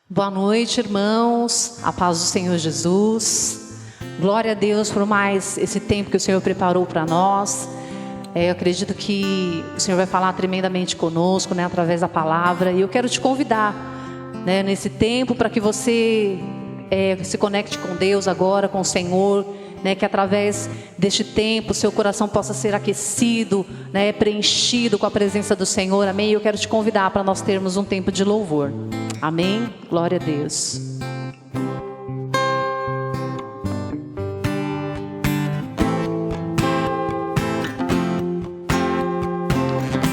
Boa noite, irmãos. A paz do Senhor Jesus. Glória a Deus por mais esse tempo que o Senhor preparou para nós. Eu acredito que o Senhor vai falar tremendamente conosco, através da palavra. E eu quero te convidar, nesse tempo, para que você se conecte com Deus agora, com o Senhor. Que através deste tempo seu coração possa ser aquecido, preenchido com a presença do Senhor, amém? Eu quero te convidar para nós termos um tempo de louvor, amém? Glória a Deus.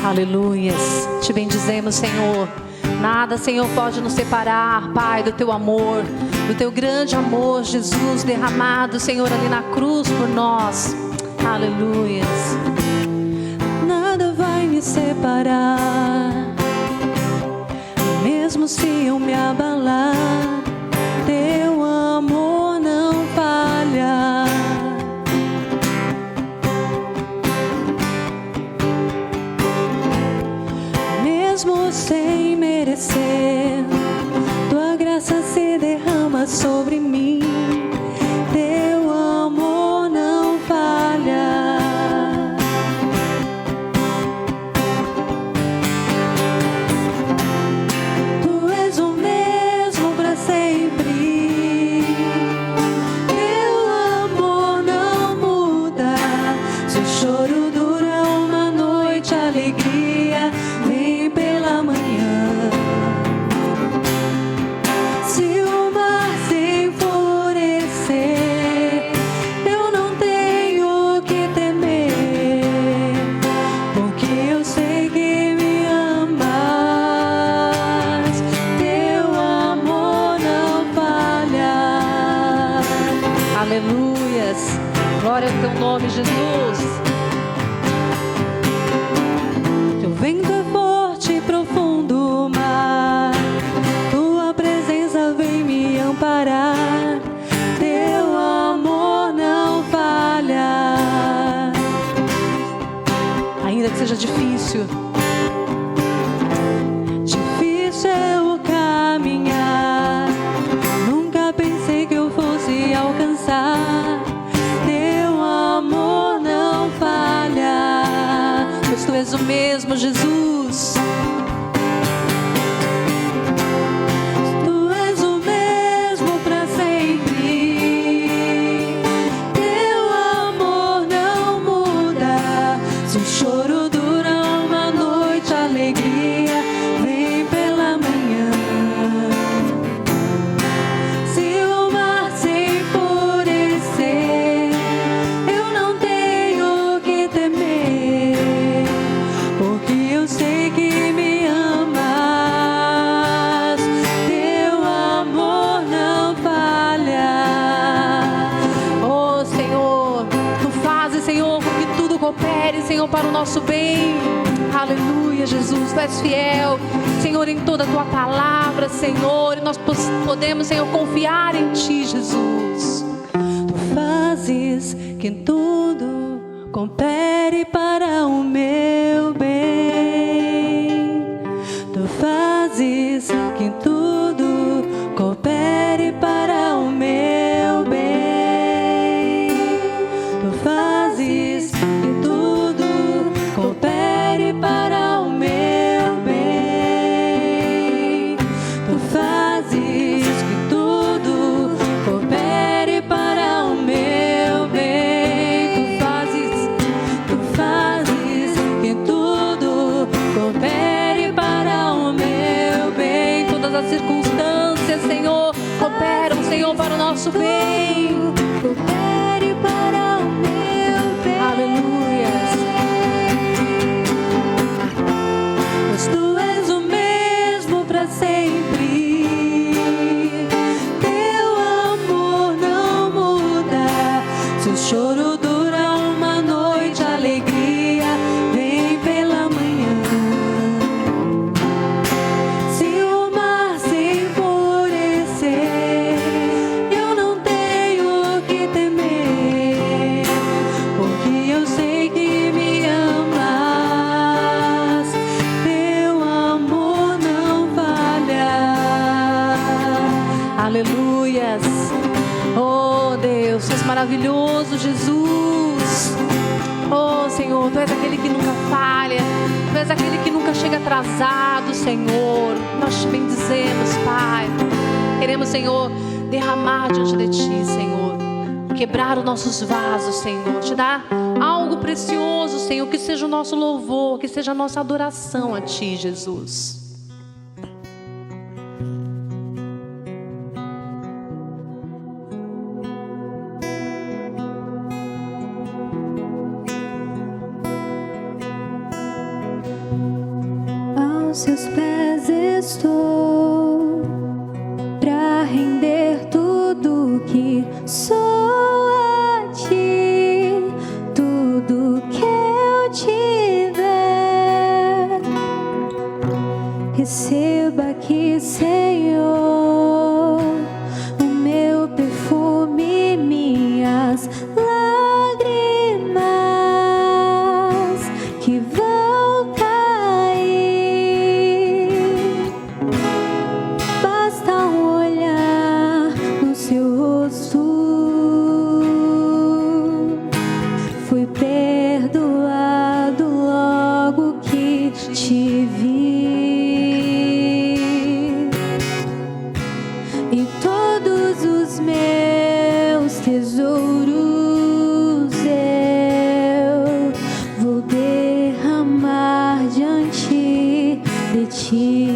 Aleluias, te bendizemos, Senhor. Nada, Senhor, pode nos separar, Pai, do Teu amor, do Teu grande amor, Jesus, derramado, Senhor, ali na cruz por nós. Aleluias. Nada vai me separar, mesmo se eu me abalar, Teu amor não falha. Mesmo sem merecer, Tua graça se derrama sobre mim, Teu amor não falha. Tu és o mesmo para sempre, Teu amor não muda. Se o choro dura uma noite, a alegria vem pela manhã. Se o mar se enfurecer, eu não tenho que temer, porque eu sei que me amas, Teu amor não falha. Aleluias. Glória ao Teu nome, Jesus. Teu vento é forte e profundo mar, Tua presença vem me amparar, Teu amor não falha. Ainda que seja difícil, Difícil é o caminhar, nunca pensei que eu fosse alcançar, Teu amor não falha. pois Tu és o mesmo, Jesus. Tu és o mesmo para sempre, Teu amor não muda. Se o choro dura uma noite, a alegria vem pela manhã. Se o mar se enfurecer, eu não tenho que temer, porque eu sei que me amas, Teu amor não falha. Oh, Senhor, Tu fazes, Senhor, com que tudo coopere, Senhor, para o nosso bem. Aleluia, Jesus, Tu és fiel, Senhor, em toda a Tua palavra, Senhor, e nós podemos, Senhor, confiar em Ti, Jesus. Tu fazes que tudo coopere para o meu bem. Tu fazes que tudo coopere para o meu bem. Tu fazes que tudo coopere para o meu bem. Tu fazes que tudo coopere para o meu bem. Tu fazes que maravilhoso, Jesus. Oh, Senhor, Tu és aquele que nunca falha, Tu és aquele que nunca chega atrasado, Senhor. Nós te bendizemos, Pai. Queremos, Senhor, derramar diante de Ti, Senhor. Quebrar os nossos vasos, Senhor. Te dar algo precioso, Senhor. Que seja o nosso louvor, que seja a nossa adoração a Ti, Jesus. Aos Seus pés estou, pra render tudo que sou a Ti, tudo que eu tiver. Receba aqui, Senhor, o meu perfume, minhas lágrimas que vão cair. Basta um olhar no Seu rosto, fui perdoado logo que Te vi. E todos os meus tesouros eu vou derramar diante de Ti.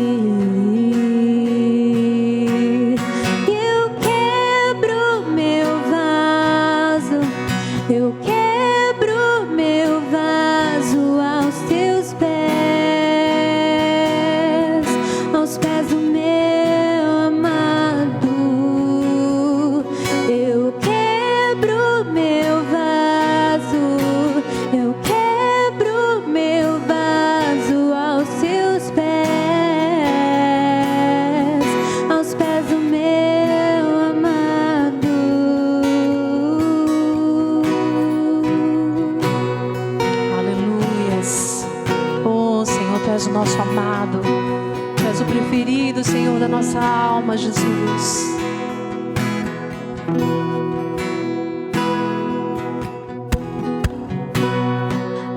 Eu quebro meu vaso, eu quebro meu vaso aos Teus pés, aos pés do meu amado. Eu quebro meu vaso, eu quebro meu vaso aos Seus pés, aos pés do meu amado. Aleluias. Oh, Senhor, Tu és o nosso amado. Tu és o preferido, Senhor, da nossa alma, Jesus.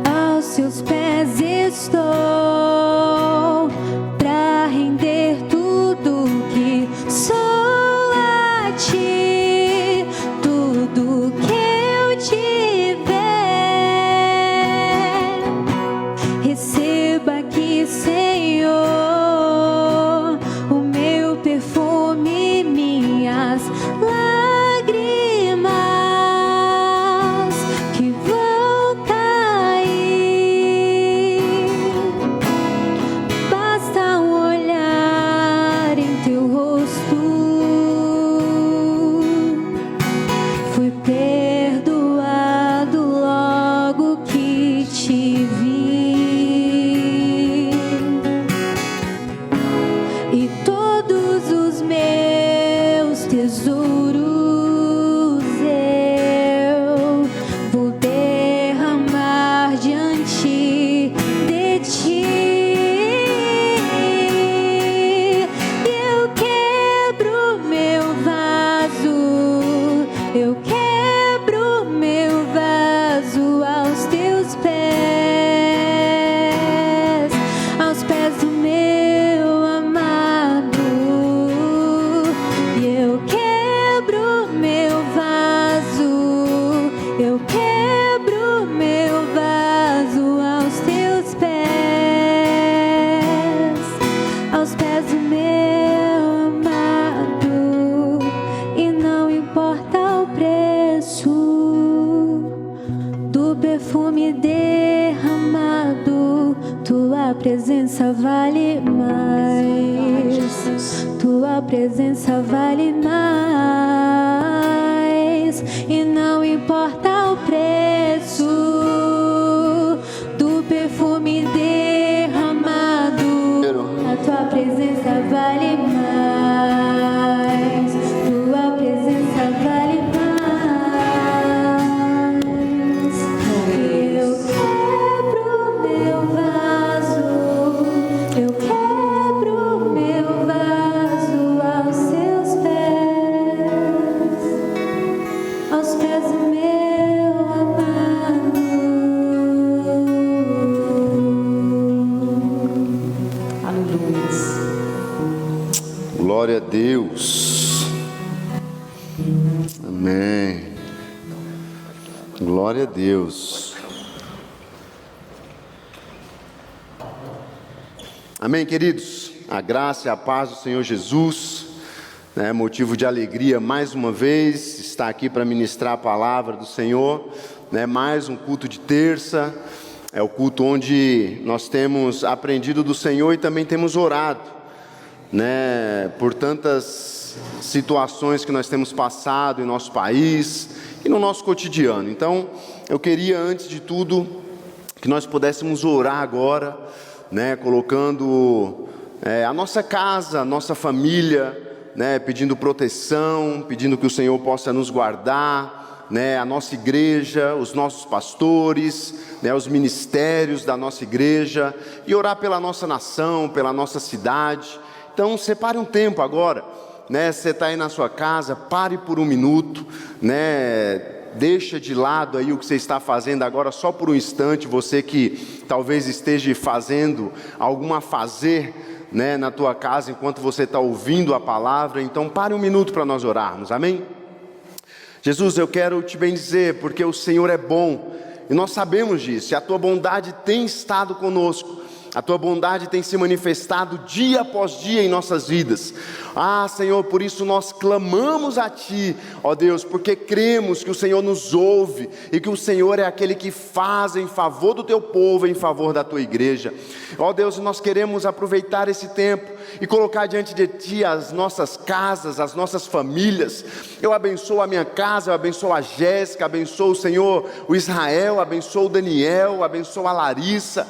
Aos Seus pés estou, pra render tudo que sou a Ti, tudo que eu tiver. Receba aqui, Senhor, o meu perfume, minhas lágrimas que vão cair. Basta um olhar em Teu rosto, fui perdoado logo que Te vi. E todos os meus tesouros eu vou derramar diante de Ti. Eu quebro meu vaso, eu quebro meu vaso aos Teus pés, aos pés do meu amado. E eu quebro meu vaso, eu quebro meu vaso aos Teus pés, aos pés do meu amado. E não importa o preço do perfume derramado, Tua presença vale mais, Tua presença vale mais. E não importa o preço do perfume derramado, a Tua presença vale mais, Tua presença vale mais. Eu quebro meu vaso, eu quebro meu vaso aos Seus pés, aos pés do meu Deus. Amém. Glória a Deus. Amém, queridos. A graça e a paz do Senhor Jesus, motivo de alegria mais uma vez estar aqui para ministrar a palavra do Senhor, mais um culto de terça. É o culto onde nós temos aprendido do Senhor e também temos orado, por tantas situações que nós temos passado em nosso país e no nosso cotidiano. Então, eu queria, antes de tudo, que nós pudéssemos orar agora, colocando a nossa casa, a nossa família, pedindo proteção, pedindo que o Senhor possa nos guardar, a nossa igreja, os nossos pastores, os ministérios da nossa igreja, e orar pela nossa nação, pela nossa cidade. Então separe um tempo agora, você está aí na sua casa, pare por um minuto, deixa de lado aí o que você está fazendo agora só por um instante, você que talvez esteja fazendo algum afazer, na tua casa enquanto você está ouvindo a palavra. Então pare um minuto para nós orarmos, amém? Jesus, eu quero te bendizer porque o Senhor é bom e nós sabemos disso, e a tua bondade tem estado conosco, a tua bondade tem se manifestado dia após dia em nossas vidas. Senhor, por isso nós clamamos a Ti, ó Deus, porque cremos que o Senhor nos ouve e que o Senhor é aquele que faz em favor do Teu povo, em favor da Tua igreja. Ó Deus, nós queremos aproveitar esse tempo e colocar diante de Ti as nossas casas, as nossas famílias. Eu abençoo a minha casa, eu abençoo a Jéssica, abençoo o Senhor, o Israel, abençoo o Daniel, abençoo a Larissa.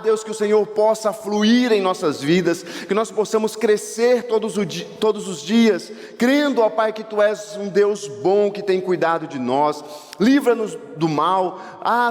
Deus, que o Senhor possa fluir em nossas vidas, que nós possamos crescer todos os dias, crendo, ó Pai, que Tu és um Deus bom, que tem cuidado de nós. Livra-nos do mal,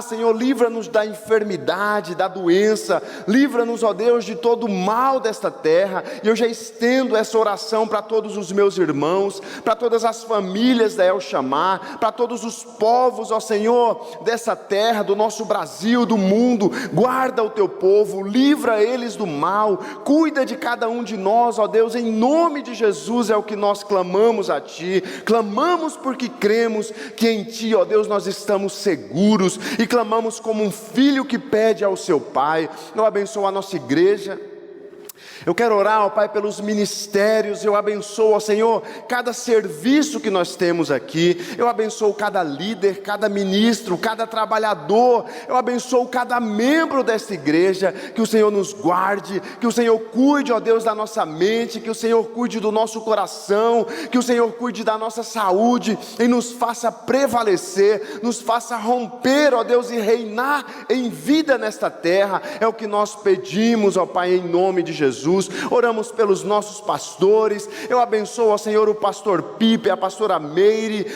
Senhor, livra-nos da enfermidade, da doença, livra-nos, ó Deus, de todo o mal desta terra. E eu já estendo essa oração para todos os meus irmãos, para todas as famílias da El Chamar, para todos os povos, ó Senhor, dessa terra, do nosso Brasil, do mundo. Guarda o Teu povo, livra eles do mal, cuida de cada um de nós, ó Deus, em nome de Jesus é o que nós clamamos a Ti. Clamamos porque cremos que em Ti, ó Deus, nós estamos seguros, e clamamos como um filho que pede ao seu pai. Eu abençoo a nossa igreja. Eu quero orar, ó Pai, pelos ministérios. Eu abençoo, ó Senhor, cada serviço que nós temos aqui. Eu abençoo cada líder, cada ministro, cada trabalhador. Eu abençoo cada membro desta igreja. Que o Senhor nos guarde, que o Senhor cuide, ó Deus, da nossa mente, que o Senhor cuide do nosso coração, que o Senhor cuide da nossa saúde e nos faça prevalecer, nos faça romper, ó Deus, e reinar em vida nesta terra. É o que nós pedimos, ó Pai, em nome de Jesus. Oramos pelos nossos pastores. Eu abençoo, ó Senhor, o pastor Pipe, a pastora Meire,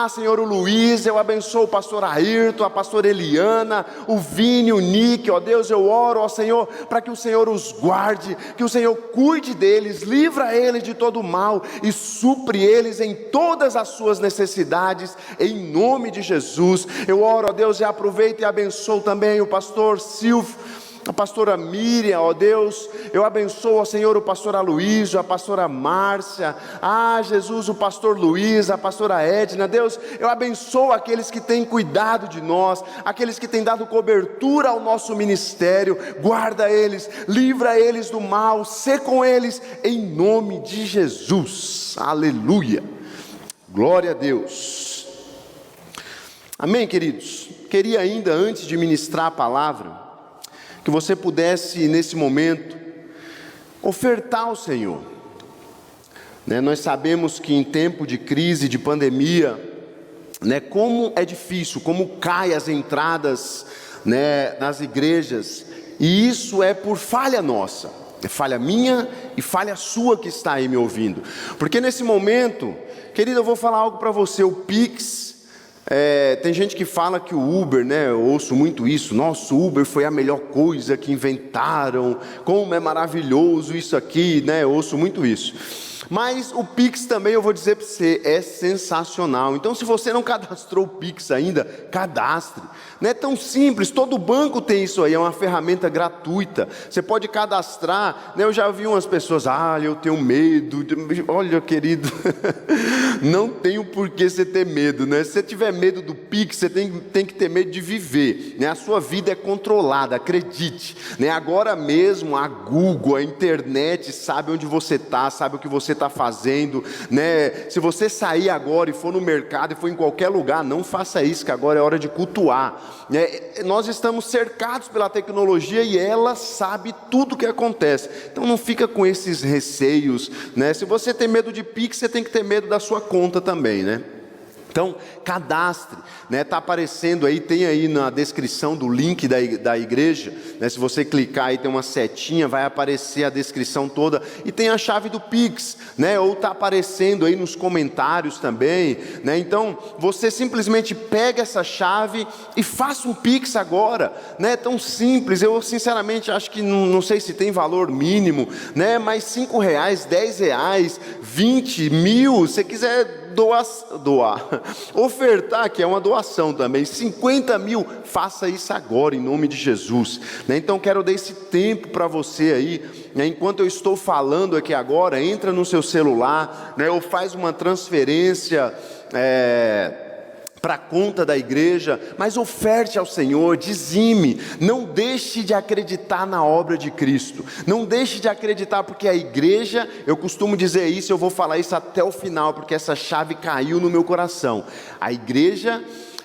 Senhor, o Luiz. Eu abençoo o pastor Ayrton, a pastora Eliana, o Vini, o Nick, ó Deus. Eu oro, ó Senhor, para que o Senhor os guarde, que o Senhor cuide deles, livra eles de todo o mal e supre eles em todas as suas necessidades, em nome de Jesus. Eu oro, ó Deus, e aproveito e abençoo também o pastor Silvio, a pastora Miriam, ó Deus. Eu abençoo, ó Senhor, o pastor Aloysio, a pastora Márcia, Jesus, o pastor Luiz, a pastora Edna. Deus, eu abençoo aqueles que têm cuidado de nós, aqueles que têm dado cobertura ao nosso ministério. Guarda eles, livra eles do mal, sê com eles, em nome de Jesus. Aleluia, glória a Deus. Amém, queridos? Queria ainda, antes de ministrar a palavra, que você pudesse, nesse momento, ofertar ao Senhor. Nós sabemos que em tempo de crise, de pandemia, como é difícil, como cai as entradas, nas igrejas, e isso é por falha nossa, é falha minha e falha sua que está aí me ouvindo. Porque nesse momento, querido, eu vou falar algo para você. O Pix, tem gente que fala que o Uber, eu ouço muito isso. Nossa, o Uber foi a melhor coisa que inventaram, como é maravilhoso isso aqui, eu ouço muito isso. Mas o Pix também, eu vou dizer para você, é sensacional. Então, se você não cadastrou o Pix ainda, cadastre. Não é tão simples, todo banco tem isso aí, é uma ferramenta gratuita. Você pode cadastrar, né? Eu já vi umas pessoas, eu tenho medo. Olha, querido, não tenho por que você ter medo, né? Se você tiver medo do Pix, você tem que ter medo de viver, né? A sua vida é controlada, acredite, né? Agora mesmo a Google, a internet sabe onde você está, sabe o que você está fazendo, né? Se você sair agora e for no mercado e for em qualquer lugar, não faça isso, que agora é hora de cultuar, né? Nós estamos cercados pela tecnologia e ela sabe tudo o que acontece. Então não fica com esses receios, né? Se você tem medo de Pix, você tem que ter medo da sua conta também, né? Então, cadastre, né? Está aparecendo aí, tem aí na descrição do link da igreja, né? Se você clicar aí, tem uma setinha, vai aparecer a descrição toda, e tem a chave do Pix, né? Ou está aparecendo aí nos comentários também, né? Então, você simplesmente pega essa chave e faça um Pix agora, né? É tão simples. Eu sinceramente acho que não sei se tem valor mínimo, né? Mas R$5, R$10, 20, 1.000, se você quiser doar, ofertar, que é uma doação também, 50 mil, faça isso agora, em nome de Jesus, né? Então quero dar esse tempo para você aí, né? Enquanto eu estou falando aqui agora, entra no seu celular, né? Ou faz uma transferência, para a conta da igreja, mas oferte ao Senhor, dizime, não deixe de acreditar na obra de Cristo, não deixe de acreditar, porque a igreja, eu costumo dizer isso, eu vou falar isso até o final, porque essa chave caiu no meu coração. A igreja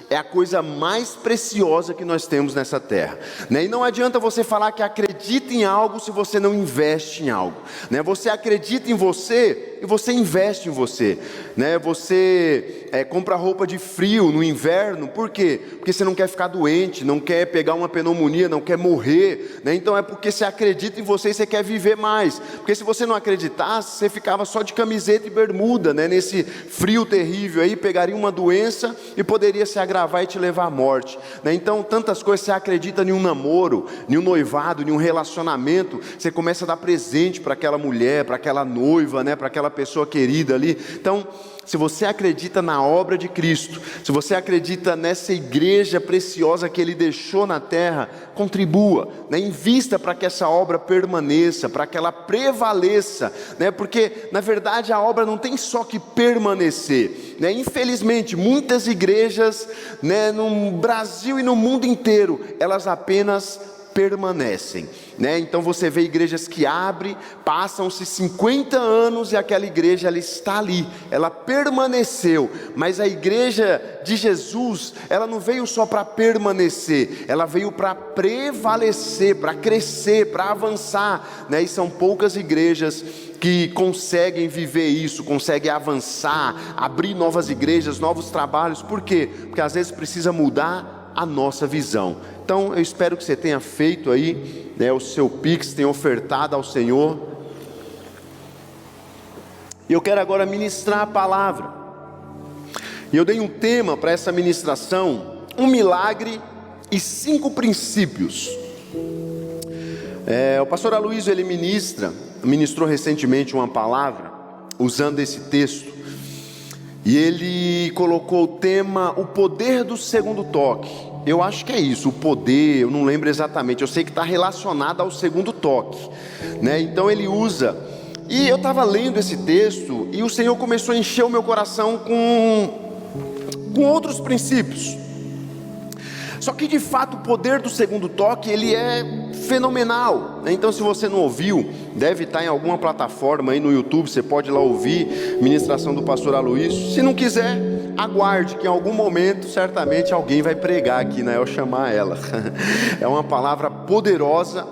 é a coisa mais preciosa que nós temos nessa terra, né? E não adianta você falar que acredita em algo se você não investe em algo, né? Você acredita em você e você investe em você, né? Você compra roupa de frio no inverno, por quê? Porque você não quer ficar doente, não quer pegar uma pneumonia, não quer morrer, né? Então é porque você acredita em você e você quer viver mais, porque se você não acreditasse, você ficava só de camiseta e bermuda, né? Nesse frio terrível aí, pegaria uma doença e poderia se agravar e te levar à morte, né? Então tantas coisas, você acredita em um namoro, em um noivado, em um relacionamento, você começa a dar presente para aquela mulher, para aquela noiva, né? Para aquela pessoa querida ali. Então, se você acredita na obra de Cristo, se você acredita nessa igreja preciosa que Ele deixou na terra, contribua, né? Invista para que essa obra permaneça, para que ela prevaleça, né? Porque na verdade a obra não tem só que permanecer, né? Infelizmente muitas igrejas, né, no Brasil e no mundo inteiro, elas apenas permanecem, né? Então você vê igrejas que abrem, passam-se 50 anos e aquela igreja ela está ali, ela permaneceu, mas a igreja de Jesus, ela não veio só para permanecer, ela veio para prevalecer, para crescer, para avançar, né? E são poucas igrejas que conseguem viver isso, conseguem avançar, abrir novas igrejas, novos trabalhos. Por quê? Porque às vezes precisa mudar a nossa visão. Então eu espero que você tenha feito aí, né, o seu Pix, tenha ofertado ao Senhor. E eu quero agora ministrar a palavra. E eu dei um tema para essa ministração: um milagre e 5 princípios. O pastor Aloysio, ele ministrou recentemente uma palavra usando esse texto, e ele colocou o tema: o poder do segundo toque. Eu acho que é isso, o poder, eu não lembro exatamente, eu sei que está relacionado ao segundo toque, né? Então ele usa, e eu estava lendo esse texto, e o Senhor começou a encher o meu coração com outros princípios. Só que de fato o poder do segundo toque, ele é fenomenal, né? Então se você não ouviu, deve estar em alguma plataforma aí no YouTube, você pode ir lá ouvir, ministração do pastor Aloysio. Se não quiser, aguarde que em algum momento, certamente alguém vai pregar aqui, né? Eu chamar ela. É uma palavra poderosa,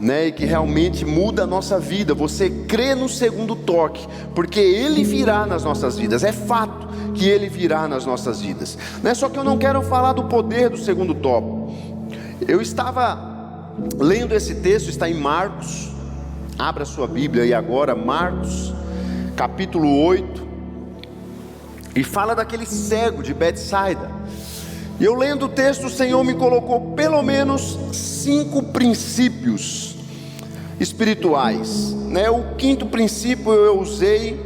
né? E que realmente muda a nossa vida. Você crê no segundo toque, porque Ele virá nas nossas vidas, é fato que Ele virá nas nossas vidas, né? Só que eu não quero falar do poder do segundo toque. Eu estava lendo esse texto, está em Marcos, abra sua Bíblia aí agora, Marcos, capítulo 8, e fala daquele cego de Betsaida. E eu lendo o texto, o Senhor me colocou pelo menos 5 princípios espirituais, né? O 5º princípio eu usei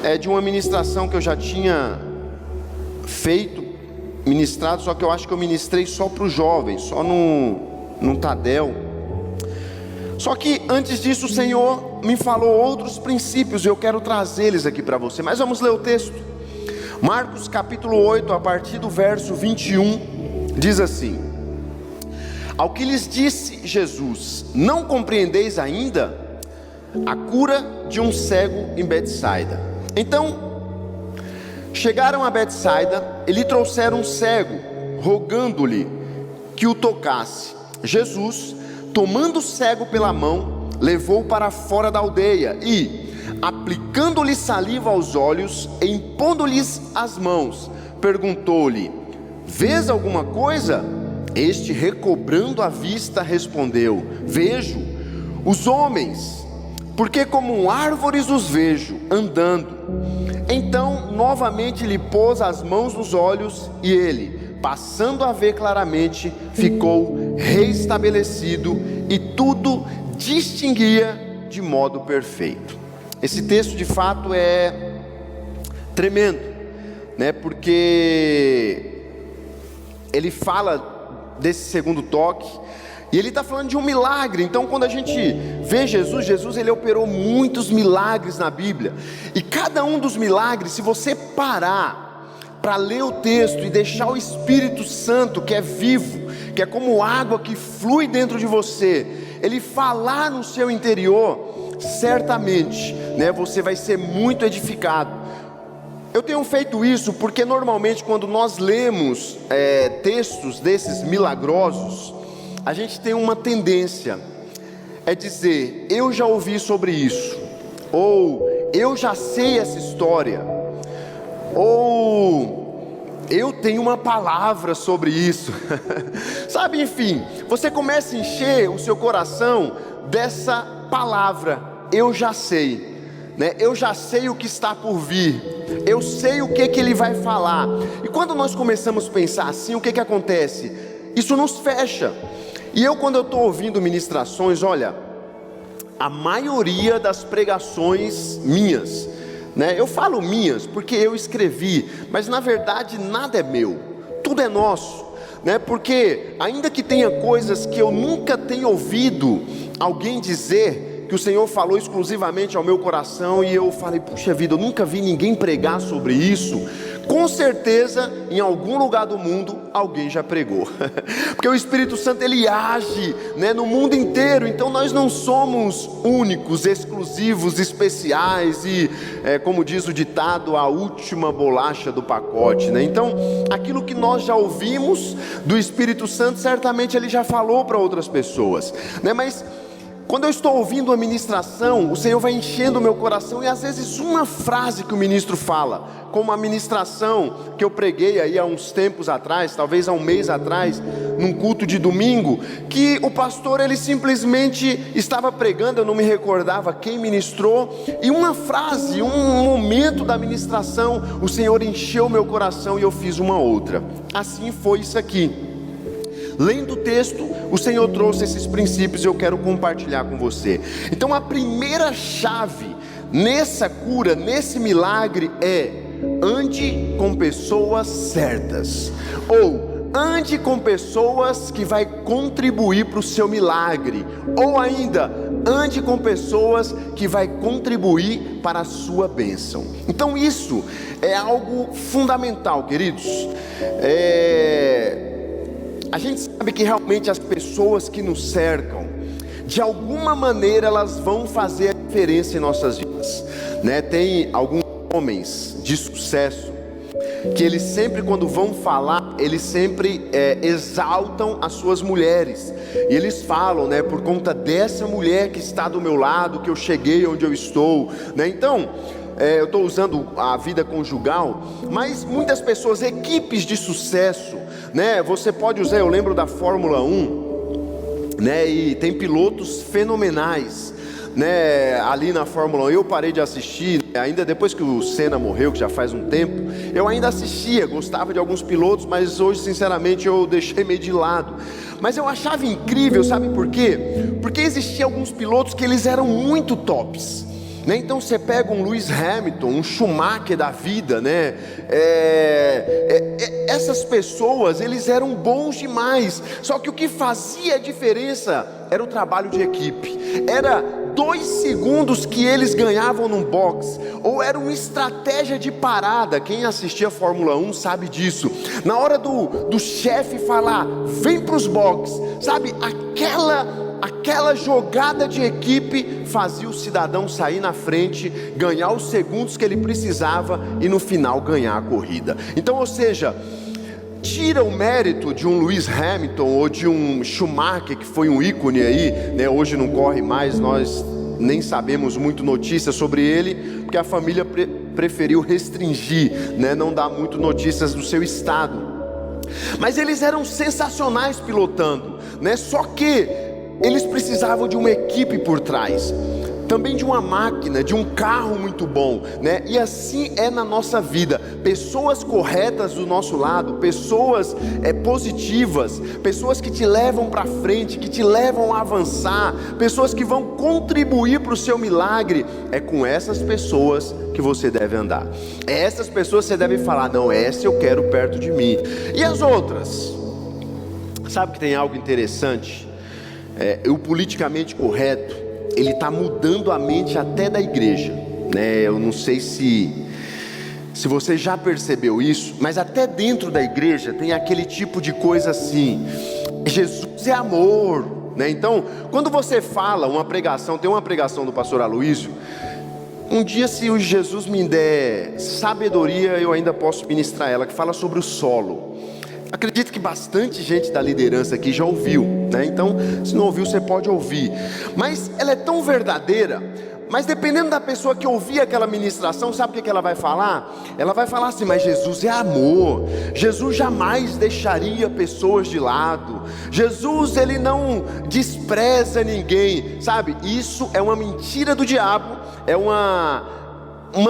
é de uma ministração que eu já tinha ministrado, só que eu acho que eu ministrei só para os jovens, só num Tadel. Só que antes disso o Senhor me falou outros princípios e eu quero trazê-los aqui para você. Mas vamos ler o texto. Marcos capítulo 8, a partir do verso 21, diz assim: ao que lhes disse Jesus: não compreendeis ainda? A cura de um cego em Betsaida. Então chegaram a Betsaida e lhe trouxeram um cego, rogando-lhe que o tocasse. Jesus, tomando o cego pela mão, levou-o para fora da aldeia e, aplicando-lhe saliva aos olhos e impondo-lhes as mãos, perguntou-lhe: vês alguma coisa? Este, recobrando a vista, respondeu: vejo os homens, porque como árvores os vejo andando. Então novamente lhe pôs as mãos nos olhos e ele, passando a ver claramente, ficou reestabelecido e tudo distinguia de modo perfeito. Esse texto de fato é tremendo, né? Porque ele fala desse segundo toque e ele está falando de um milagre. Então quando a gente vê Jesus ele operou muitos milagres na Bíblia, e cada um dos milagres, se você parar para ler o texto e deixar o Espírito Santo, que é vivo, que é como água que flui dentro de você, ele falar no seu interior, certamente, né, você vai ser muito edificado. Eu tenho feito isso porque normalmente quando nós lemos textos desses milagrosos, a gente tem uma tendência, é dizer: eu já ouvi sobre isso, ou eu já sei essa história, ou eu tenho uma palavra sobre isso. Sabe, enfim, você começa a encher o seu coração dessa palavra: eu já sei, né? Eu já sei o que está por vir, eu sei o que ele vai falar. E quando nós começamos a pensar assim, o que acontece? Isso nos fecha. E eu, quando eu estou ouvindo ministrações, olha, a maioria das pregações minhas, né? Eu falo minhas porque eu escrevi, mas na verdade nada é meu, tudo é nosso, né? Porque ainda que tenha coisas que eu nunca tenha ouvido alguém dizer, que o Senhor falou exclusivamente ao meu coração, e eu falei: puxa vida, eu nunca vi ninguém pregar sobre isso. Com certeza, em algum lugar do mundo, alguém já pregou. Porque o Espírito Santo, ele age, né, no mundo inteiro. Então nós não somos únicos, exclusivos, especiais e, como diz o ditado, a última bolacha do pacote, né? Então, aquilo que nós já ouvimos do Espírito Santo, certamente ele já falou para outras pessoas, né? Mas quando eu estou ouvindo a ministração, o Senhor vai enchendo o meu coração, e às vezes uma frase que o ministro fala, como a ministração que eu preguei aí há uns tempos atrás, talvez há um mês atrás, num culto de domingo, que o pastor ele simplesmente estava pregando, eu não me recordava quem ministrou, e uma frase, um momento da ministração, o Senhor encheu o meu coração e eu fiz uma outra. Assim foi isso aqui. Lendo o texto, o Senhor trouxe esses princípios e eu quero compartilhar com você. Então a primeira chave nessa cura, nesse milagre é: ande com pessoas certas, ou ande com pessoas que vai contribuir para o seu milagre, ou ainda, ande com pessoas que vai contribuir para a sua bênção. Então isso é algo fundamental, queridos. A gente sabe que realmente as pessoas que nos cercam, de alguma maneira elas vão fazer a diferença em nossas vidas, né? Tem alguns homens de sucesso que eles sempre, quando vão falar, eles sempre exaltam as suas mulheres, e eles falam, né, por conta dessa mulher que está do meu lado, que eu cheguei onde eu estou, né? Então eu estou usando a vida conjugal, mas muitas pessoas, equipes de sucesso, né? Você pode usar, eu lembro da Fórmula 1, né? E tem pilotos fenomenais, né? Ali na Fórmula 1 eu parei de assistir, ainda depois que o Senna morreu, que já faz um tempo, eu ainda assistia, gostava de alguns pilotos, mas hoje sinceramente eu deixei meio de lado. Mas eu achava incrível, sabe por quê? Porque existiam alguns pilotos que eles eram muito tops, né? Então você pega um Lewis Hamilton, um Schumacher da vida, né? Essas pessoas, eles eram bons demais, só que o que fazia a diferença era o trabalho de equipe. Era 2 segundos que eles ganhavam num box, ou era uma estratégia de parada. Quem assistia a Fórmula 1 sabe disso. Na hora do chefe falar, vem para os box, sabe, aquela jogada de equipe fazia o cidadão sair na frente, ganhar os segundos que ele precisava e no final ganhar a corrida. Então, ou seja, tira o mérito de um Lewis Hamilton ou de um Schumacher, que foi um ícone aí, né? Hoje não corre mais, nós nem sabemos muito notícias sobre ele, porque a família preferiu restringir, né? Não dar muito notícias do seu estado. Mas eles eram sensacionais pilotando, né? Só que eles precisavam de uma equipe por trás, também de uma máquina, de um carro muito bom, né? E assim é na nossa vida. Pessoas corretas do nosso lado, pessoas positivas, pessoas que te levam para frente, que te levam a avançar, pessoas que vão contribuir para o seu milagre. É com essas pessoas que você deve andar. É essas pessoas que você deve falar, não, essa eu quero perto de mim. E as outras? Sabe que tem algo interessante? O politicamente correto, ele está mudando a mente até da igreja, né? Eu não sei se você já percebeu isso, mas até dentro da igreja tem aquele tipo de coisa assim: Jesus é amor, né? Então, quando você fala uma pregação, tem uma pregação do pastor Aloísio, um dia, se o Jesus me der sabedoria, eu ainda posso ministrar ela, que fala sobre o solo. Acredito que bastante gente da liderança aqui já ouviu, né? Então, se não ouviu, você pode ouvir. Mas ela é tão verdadeira. Mas dependendo da pessoa que ouvir aquela ministração, sabe o que ela vai falar? Ela vai falar assim: mas Jesus é amor. Jesus jamais deixaria pessoas de lado. Jesus, ele não despreza ninguém, sabe? Isso é uma mentira do diabo. É uma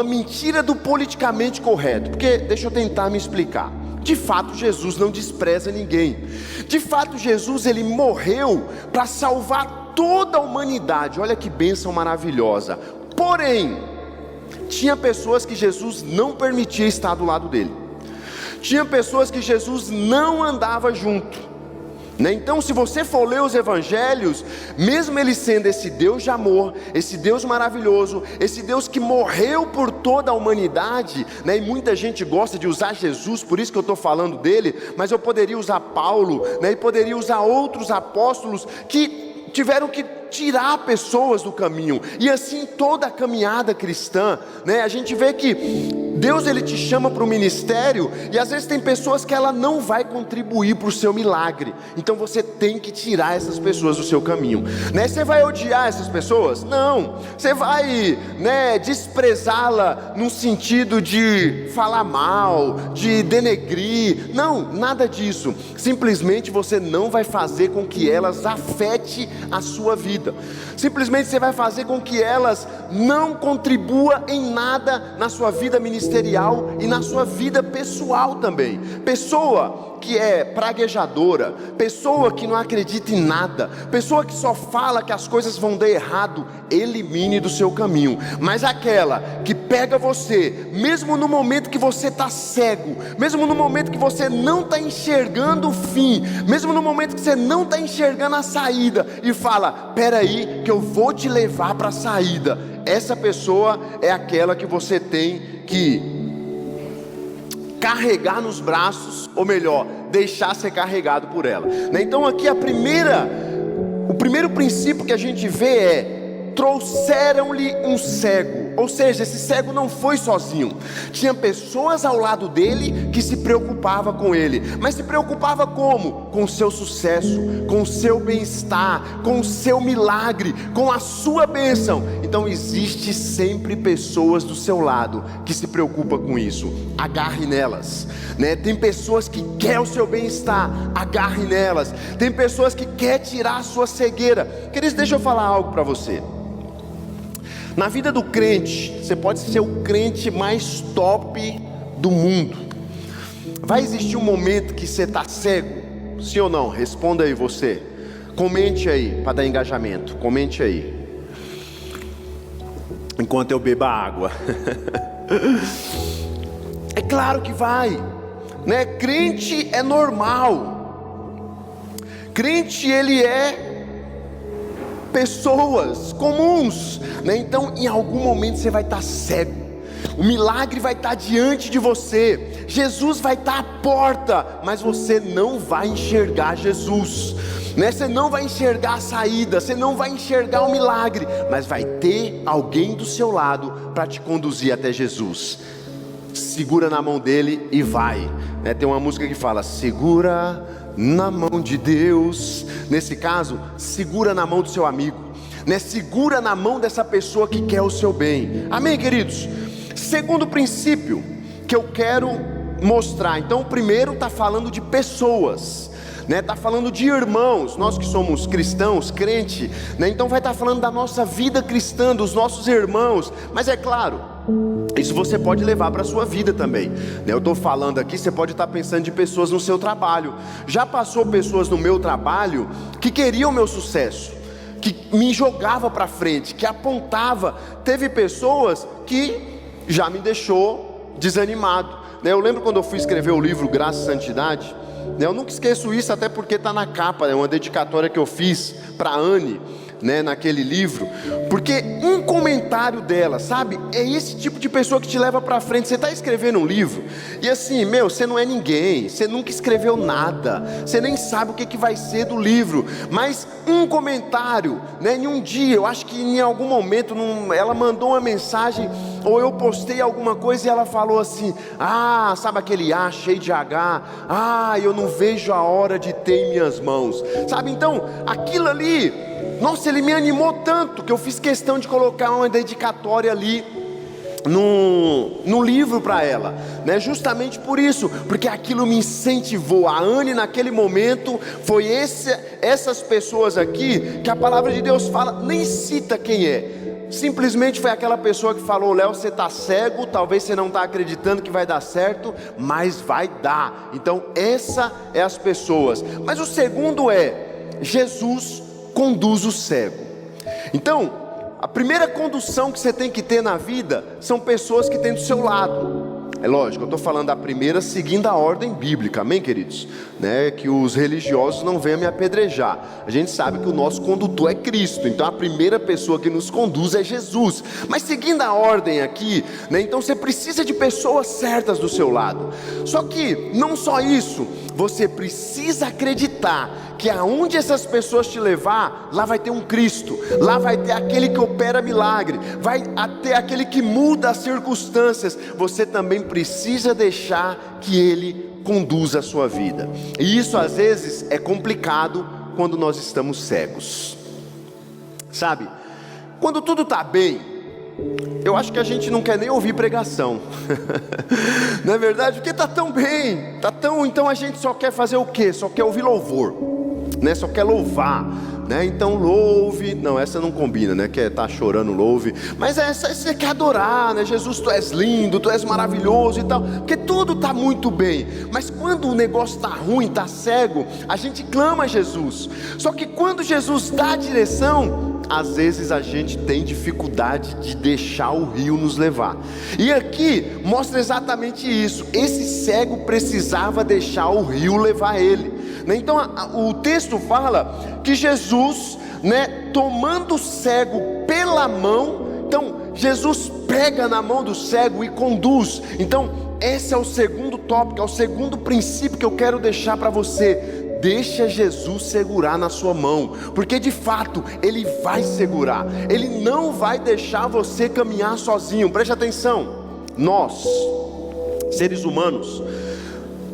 mentira do politicamente correto. Porque, deixa eu tentar me explicar. De fato, Jesus não despreza ninguém. De fato, Jesus, ele morreu para salvar toda a humanidade. Olha que bênção maravilhosa. Porém, tinha pessoas que Jesus não permitia estar do lado dele. Tinha pessoas que Jesus não andava junto, né? Então, se você for ler os evangelhos, mesmo ele sendo esse Deus de amor, esse Deus maravilhoso, esse Deus que morreu por toda a humanidade, né? E muita gente gosta de usar Jesus, por isso que eu estou falando dele, mas eu poderia usar Paulo, né? E poderia usar outros apóstolos que tiveram que tirar pessoas do caminho. E assim toda a caminhada cristã, né? A gente vê que Deus, ele te chama para o ministério, e às vezes tem pessoas que ela não vai contribuir para o seu milagre. Então você tem que tirar essas pessoas do seu caminho, né? Você vai odiar essas pessoas? Não. Você vai, né, desprezá-la no sentido de falar mal, de denegrir? Não, nada disso. Simplesmente você não vai fazer com que elas afetem a sua vida. Simplesmente você vai fazer com que elas não contribuam em nada na sua vida ministerial e na sua vida pessoal também. Pessoa que é praguejadora, pessoa que não acredita em nada, pessoa que só fala que as coisas vão dar errado, elimine do seu caminho. Mas aquela que pega você, mesmo no momento que você está cego, mesmo no momento que você não está enxergando o fim, mesmo no momento que você não está enxergando a saída, e fala: peraí que eu vou te levar para a saída. Essa pessoa é aquela que você tem que carregar nos braços, ou melhor, deixar ser carregado por ela, né? Então aqui o primeiro princípio que a gente vê é: trouxeram-lhe um cego. Ou seja, esse cego não foi sozinho. Tinha pessoas ao lado dele que se preocupavam com ele. Mas se preocupava como? Com o seu sucesso, com o seu bem-estar, com o seu milagre, com a sua bênção. Então existe sempre pessoas do seu lado que se preocupam com isso. Agarre nelas, né? Tem pessoas que querem o seu bem-estar, agarre nelas. Tem pessoas que querem tirar a sua cegueira. Queridos, deixa eu falar algo para você. Na vida do crente, você pode ser o crente mais top do mundo. Vai existir um momento que você está cego? Sim ou não? Responda aí você. Comente aí para dar engajamento. Comente aí. enquanto eu bebo água. É claro que vai, né? Crente é normal. Crente, ele é pessoas comuns, né? Então em algum momento você vai estar cego. O milagre vai estar diante de você, Jesus vai estar à porta, mas você não vai enxergar Jesus, né? Você não vai enxergar a saída, você não vai enxergar o milagre, mas vai ter alguém do seu lado para te conduzir até Jesus. Segura na mão dele e vai, né? Tem uma música que fala: segura na mão de Deus. Nesse caso, segura na mão do seu amigo, né? Segura na mão dessa pessoa que quer o seu bem. Amém, queridos? Segundo princípio que eu quero mostrar. Então o primeiro está falando de pessoas, né? Está falando de irmãos, nós que somos cristãos, crente, né? Então vai estar falando da nossa vida cristã, dos nossos irmãos. Mas é claro, isso você pode levar para a sua vida também, né? Eu estou falando aqui, você pode estar pensando de pessoas no seu trabalho. Já passou pessoas no meu trabalho que queriam o meu sucesso, que me jogava para frente, que apontava. Teve pessoas que já me deixou desanimado, né? Eu lembro quando eu fui escrever o livro Graça e Santidade, né? Eu nunca esqueço isso, até porque está na capa, né? Uma dedicatória que eu fiz para a Anne, né, naquele livro, porque um comentário dela, sabe, é esse tipo de pessoa que te leva para frente. Você está escrevendo um livro e assim, você não é ninguém, você nunca escreveu nada, você nem sabe o que vai ser do livro, mas um comentário, né, em um dia, eu acho que em algum momento ela mandou uma mensagem, ou eu postei alguma coisa e ela falou assim: sabe aquele A cheio de H, eu não vejo a hora de ter em minhas mãos, sabe? Então aquilo ali, nossa, ele me animou tanto que eu fiz questão de colocar uma dedicatória ali no livro para ela, né? Justamente por isso, porque aquilo me incentivou. A Anne naquele momento foi essas pessoas aqui que a palavra de Deus fala, nem cita quem é, simplesmente foi aquela pessoa que falou: Léo, você está cego, talvez você não está acreditando que vai dar certo, mas vai dar. Então essa é as pessoas. Mas o segundo é: Jesus conduz o cego. Então, a primeira condução que você tem que ter na vida são pessoas que têm do seu lado. É lógico, eu estou falando da primeira seguindo a ordem bíblica, amém, queridos? Né? Que os religiosos não venham me apedrejar. A gente sabe que o nosso condutor é Cristo, então a primeira pessoa que nos conduz é Jesus. Mas seguindo a ordem aqui, né? Então você precisa de pessoas certas do seu lado. Só que não só isso, você precisa acreditar que aonde essas pessoas te levar, lá vai ter um Cristo, lá vai ter aquele que opera milagre, vai ter aquele que muda as circunstâncias. Você também precisa deixar que Ele conduza a sua vida. E isso às vezes é complicado quando nós estamos cegos, sabe? Quando tudo está bem, eu acho que a gente não quer nem ouvir pregação. Não é verdade? Porque está tão bem, então a gente só quer fazer o quê? Só quer ouvir louvor, né? Só quer louvar, né? Então louve, não, essa não combina, né? Que é tá chorando, louve. Mas essa você quer adorar, né? Jesus, tu és lindo, tu és maravilhoso e tal, porque tudo está muito bem. Mas quando o negócio está ruim, está cego, a gente clama a Jesus. Só que quando Jesus dá a direção, às vezes a gente tem dificuldade de deixar o rio nos levar. E aqui mostra exatamente isso. Esse cego precisava deixar o rio levar ele, né? Então o texto fala que Jesus, né, tomando o cego pela mão, então Jesus pega na mão do cego e conduz. Então esse é o segundo tópico, é o segundo princípio que eu quero deixar para você. Deixa Jesus segurar na sua mão, porque de fato Ele vai segurar, Ele não vai deixar você caminhar sozinho. Preste atenção, nós, seres humanos,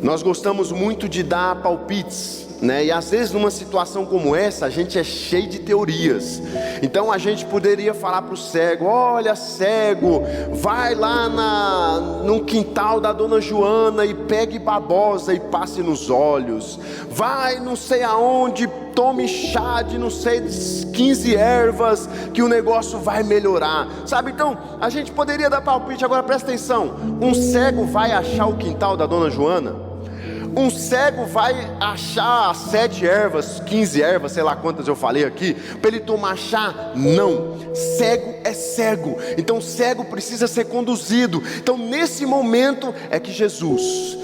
nós gostamos muito de dar palpites, né? E às vezes numa situação como essa, a gente é cheio de teorias. Então a gente poderia falar para o cego: olha, cego, vai lá no quintal da dona Joana e pegue babosa e passe nos olhos. Vai não sei aonde, tome chá de não sei 15 ervas, que o negócio vai melhorar, sabe? Então a gente poderia dar palpite. Agora presta atenção, um cego vai achar o quintal da dona Joana? um cego vai achar 7 ervas, 15 ervas, sei lá quantas eu falei aqui, para ele tomar chá? Não, cego é cego, então cego precisa ser conduzido. Então nesse momento é que Jesus,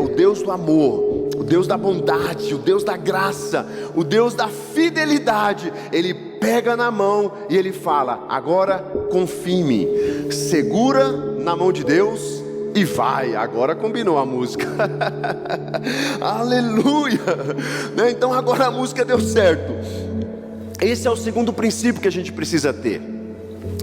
o Deus do amor, o Deus da bondade, o Deus da graça, o Deus da fidelidade, Ele pega na mão e Ele fala: agora confie em mim, segura na mão de Deus e vai. Agora combinou a música. Aleluia, Então agora a música deu certo. Esse é o segundo princípio que a gente precisa ter: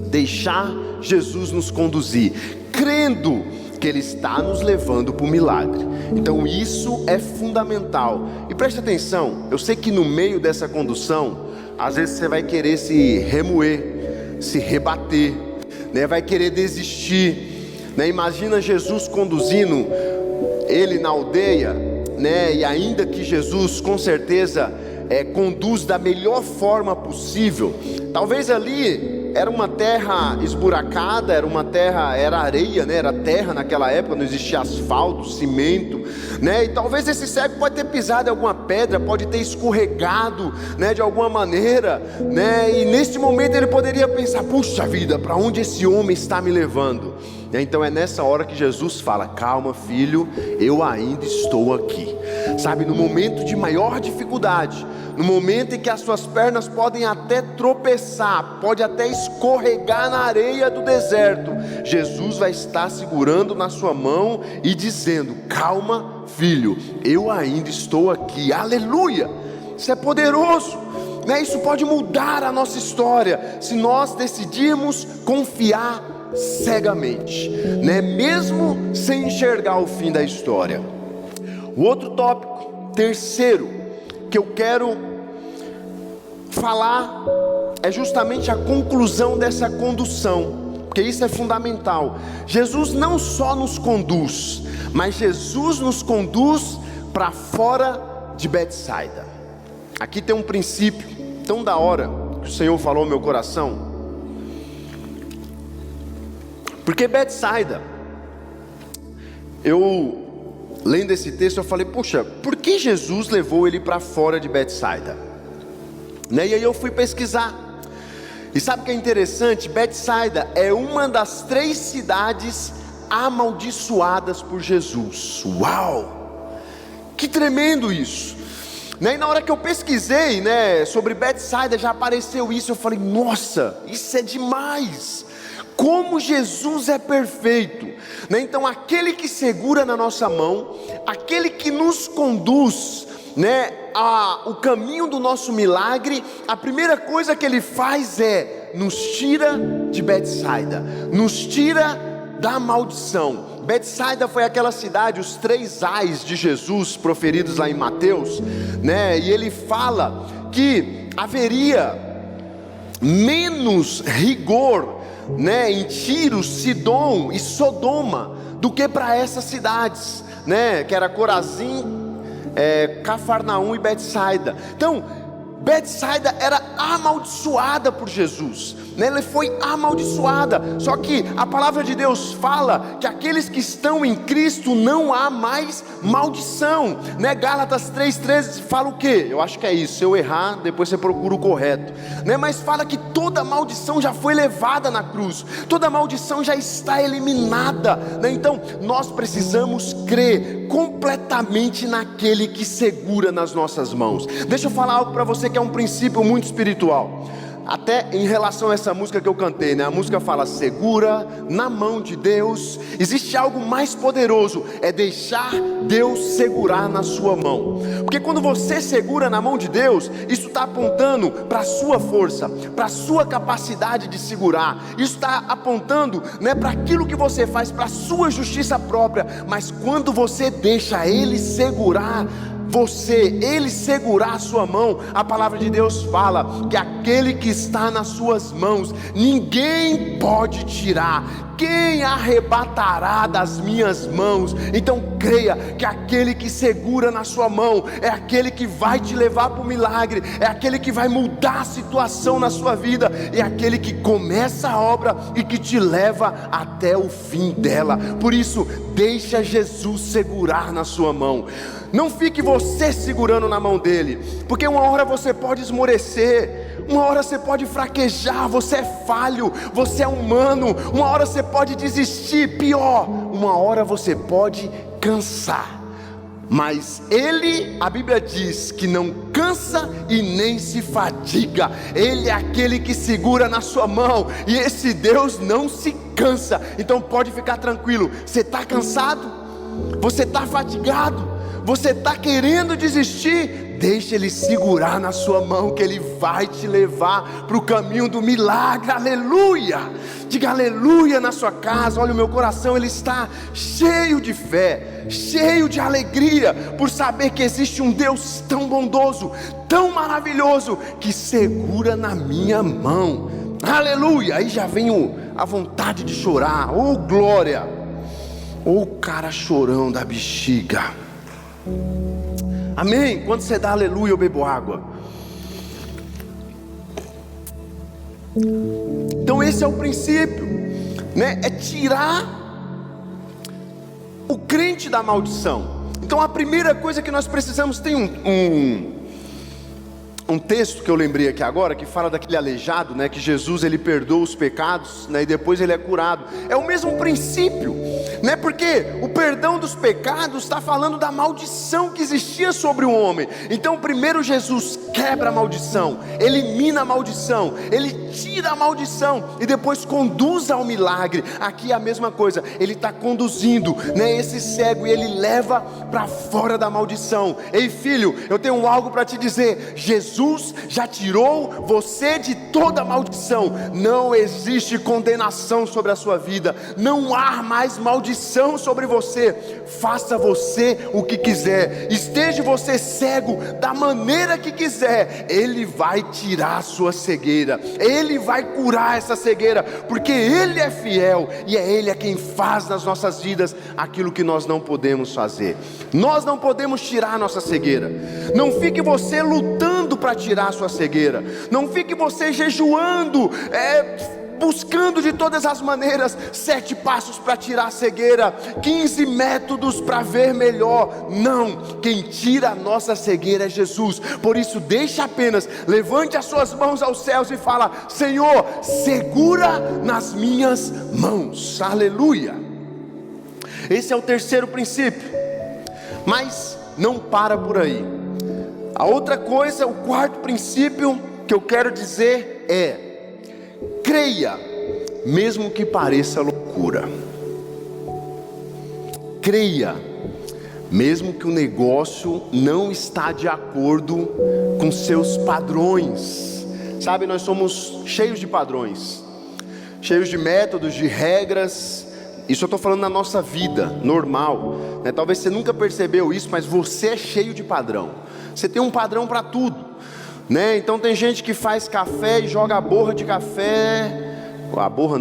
deixar Jesus nos conduzir, crendo que Ele está nos levando para o milagre. Então isso é fundamental. E preste atenção, eu sei que no meio dessa condução, às vezes você vai querer se remoer, se rebater, vai querer desistir, Imagina Jesus conduzindo ele na aldeia, e ainda que Jesus com certeza conduz da melhor forma possível, talvez ali era uma terra esburacada, era areia, era terra naquela época, não existia asfalto, cimento, e talvez esse cego pode ter pisado em alguma pedra, pode ter escorregado, de alguma maneira, e nesse momento ele poderia pensar: puxa vida, para onde esse homem está me levando? Então é nessa hora que Jesus fala: calma filho, eu ainda estou aqui. Sabe, no momento de maior dificuldade, no momento em que as suas pernas podem até tropeçar, pode até escorregar na areia do deserto, Jesus vai estar segurando na sua mão e dizendo: calma filho, eu ainda estou aqui. Aleluia, isso é poderoso, isso pode mudar a nossa história, se nós decidirmos confiar cegamente, mesmo sem enxergar o fim da história. O outro tópico, terceiro, que eu quero falar é justamente a conclusão dessa condução, porque isso é fundamental. Jesus não só nos conduz, mas Jesus nos conduz para fora de Betsaida. Aqui tem um princípio tão da hora que o Senhor falou no meu coração. Porque Betsaida, eu lendo esse texto eu falei: poxa, por que Jesus levou ele para fora de Betsaida? E aí eu fui pesquisar, e sabe o que é interessante? Betsaida é uma das 3 cidades amaldiçoadas por Jesus. Uau, que tremendo isso, E na hora que eu pesquisei, sobre Betsaida, já apareceu isso. Eu falei: nossa, isso é demais. Como Jesus é perfeito, Então aquele que segura na nossa mão, aquele que nos conduz, o caminho do nosso milagre, a primeira coisa que Ele faz é nos tira de Betsaida, nos tira da maldição. Betsaida foi aquela cidade, os 3 ais de Jesus proferidos lá em Mateus, e Ele fala que haveria menos rigor, em Tiro, Sidom e Sodoma do que para essas cidades, que era Corazim, Cafarnaum e Betsaida. Então Betsaida era amaldiçoada por Jesus, ela foi amaldiçoada. Só que a palavra de Deus fala que aqueles que estão em Cristo não há mais maldição, Gálatas 3,13 fala o quê? Eu acho que é isso, se eu errar depois você procura o correto, mas fala que toda maldição já foi levada na cruz, toda maldição já está eliminada, Então nós precisamos crer completamente naquele que segura nas nossas mãos. Deixa eu falar algo para você que é um princípio muito espiritual, até em relação a essa música que eu cantei, A música fala: segura na mão de Deus. Existe algo mais poderoso, é deixar Deus segurar na sua mão. Porque quando você segura na mão de Deus, isso está apontando para a sua força, para a sua capacidade de segurar. Isso está apontando, para aquilo que você faz, para a sua justiça própria. Mas quando você deixa Ele segurar Ele segurar a sua mão, a palavra de Deus fala que aquele que está nas suas mãos, ninguém pode tirar. Quem arrebatará das minhas mãos? Então creia que aquele que segura na sua mão é aquele que vai te levar para o milagre, é aquele que vai mudar a situação na sua vida, é aquele que começa a obra e que te leva até o fim dela. Por isso, deixa Jesus segurar na sua mão. Não fique você segurando na mão dele, porque uma hora você pode esmorecer, uma hora você pode fraquejar, você é falho, você é humano, uma hora você pode desistir, pior, uma hora você pode cansar. Mas ele, a Bíblia diz que não cansa e nem se fadiga. Ele é aquele que segura na sua mão, e esse Deus não se cansa. Então pode ficar tranquilo. Você está cansado? Você está fatigado? Você está querendo desistir? Deixa ele segurar na sua mão, que ele vai te levar para o caminho do milagre. Aleluia! Diga aleluia na sua casa. Olha, o meu coração, ele está cheio de fé, cheio de alegria, por saber que existe um Deus tão bondoso, tão maravilhoso, que segura na minha mão. Aleluia! Aí já vem a vontade de chorar. Oh glória! Oh cara chorão da bexiga. Amém? Quando você dá aleluia, eu bebo água. Então esse é o princípio, né? É tirar o crente da maldição. Então a primeira coisa que nós precisamos, tem um texto que eu lembrei aqui agora, que fala daquele aleijado, né? Que Jesus, ele perdoa os pecados, né? E depois ele é curado. É o mesmo princípio, né? Porque o perdão dos pecados está falando da maldição que existia sobre o homem. Então primeiro Jesus quebra a maldição, elimina a maldição, ele tira a maldição e depois conduz ao milagre. Aqui é a mesma coisa, ele está conduzindo, né, esse cego, e ele leva para fora da maldição. Ei filho, eu tenho algo para te dizer. Jesus já tirou você de toda maldição. Não existe condenação sobre a sua vida, não há mais maldição sobre você. Faça você o que quiser, esteja você cego da maneira que quiser, ele vai tirar a sua cegueira, ele vai curar essa cegueira, porque ele é fiel, e é ele quem faz nas nossas vidas aquilo que nós não podemos fazer. Nós não podemos tirar a nossa cegueira. Não fique você lutando para tirar a sua cegueira, não fique você jejuando, buscando de todas as maneiras 7 passos para tirar a cegueira, 15 métodos para ver melhor. Não, quem tira a nossa cegueira é Jesus. Por isso deixa apenas, levante as suas mãos aos céus e fala: Senhor, segura nas minhas mãos. Aleluia. Esse é o terceiro princípio, mas não para por aí. A outra coisa, o quarto princípio que eu quero dizer é: creia, mesmo que pareça loucura. Creia, mesmo que o negócio não está de acordo com seus padrões. Sabe, nós somos cheios de padrões, cheios de métodos, de regras. Isso eu estou falando na nossa vida normal, né? Talvez você nunca percebeu isso, mas você é cheio de padrão. Você tem um padrão para tudo, né? Então tem gente que faz café e joga a borra de café,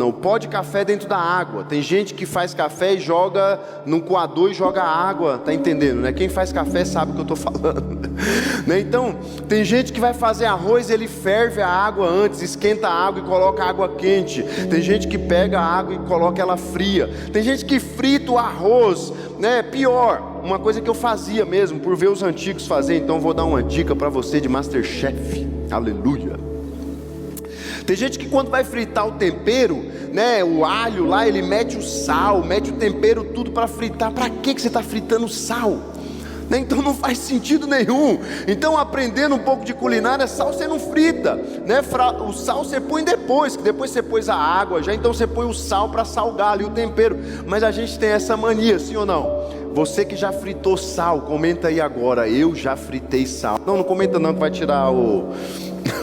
o pó de café dentro da água. Tem gente que faz café e joga num coador e joga água. Tá entendendo, né? Quem faz café sabe o que eu estou falando, né? Então tem gente que vai fazer arroz, ele ferve a água antes, esquenta a água e coloca a água quente. Tem gente que pega a água e coloca ela fria. Tem gente que frita o arroz, né? Pior, uma coisa que eu fazia mesmo, por ver os antigos fazer. Então vou dar uma dica para você de Masterchef. Aleluia. Tem gente que quando vai fritar o tempero, né, o alho lá, ele mete o sal, mete o tempero tudo para fritar. Para que você está fritando sal? Né? Então não faz sentido nenhum. Então, aprendendo um pouco de culinária, sal você não frita, né? O sal você põe depois, que depois você pôs a água já, então você põe o sal para salgar ali o tempero. Mas a gente tem essa mania, sim ou não? Você que já fritou sal, comenta aí agora: eu já fritei sal. Não comenta não, que vai tirar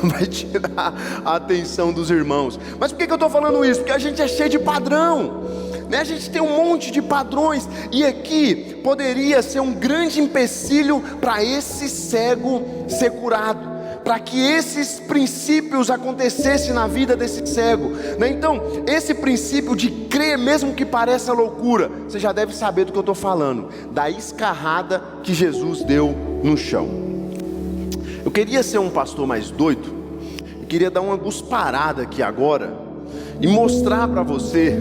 vai tirar a atenção dos irmãos. Mas por que eu estou falando isso? Porque a gente é cheio de padrão, né? A gente tem um monte de padrões, e aqui poderia ser um grande empecilho para esse cego ser curado, para que esses princípios acontecessem na vida desse cego, né? Então esse princípio de crer mesmo que pareça loucura, você já deve saber do que eu estou falando, da escarrada que Jesus deu no chão. Eu queria ser um pastor mais doido, eu queria dar uma gusparada aqui agora e mostrar para você.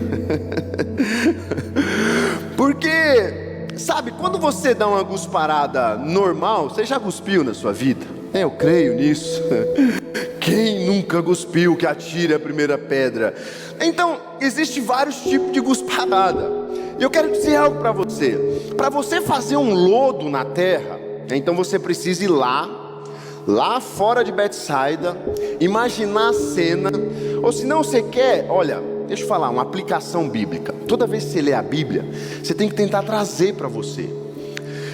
Por Porque, sabe, quando você dá uma cusparada normal, você já cuspiu na sua vida? Eu creio nisso. Quem nunca cuspiu, que atire a primeira pedra. Então, existem vários tipos de cusparada. E eu quero dizer algo para você. Para você fazer um lodo na terra, então você precisa ir lá fora de Betsaida, imaginar a cena. Ou se não você quer, olha, deixa eu falar, uma aplicação bíblica. Toda vez que você lê a Bíblia, você tem que tentar trazer para você.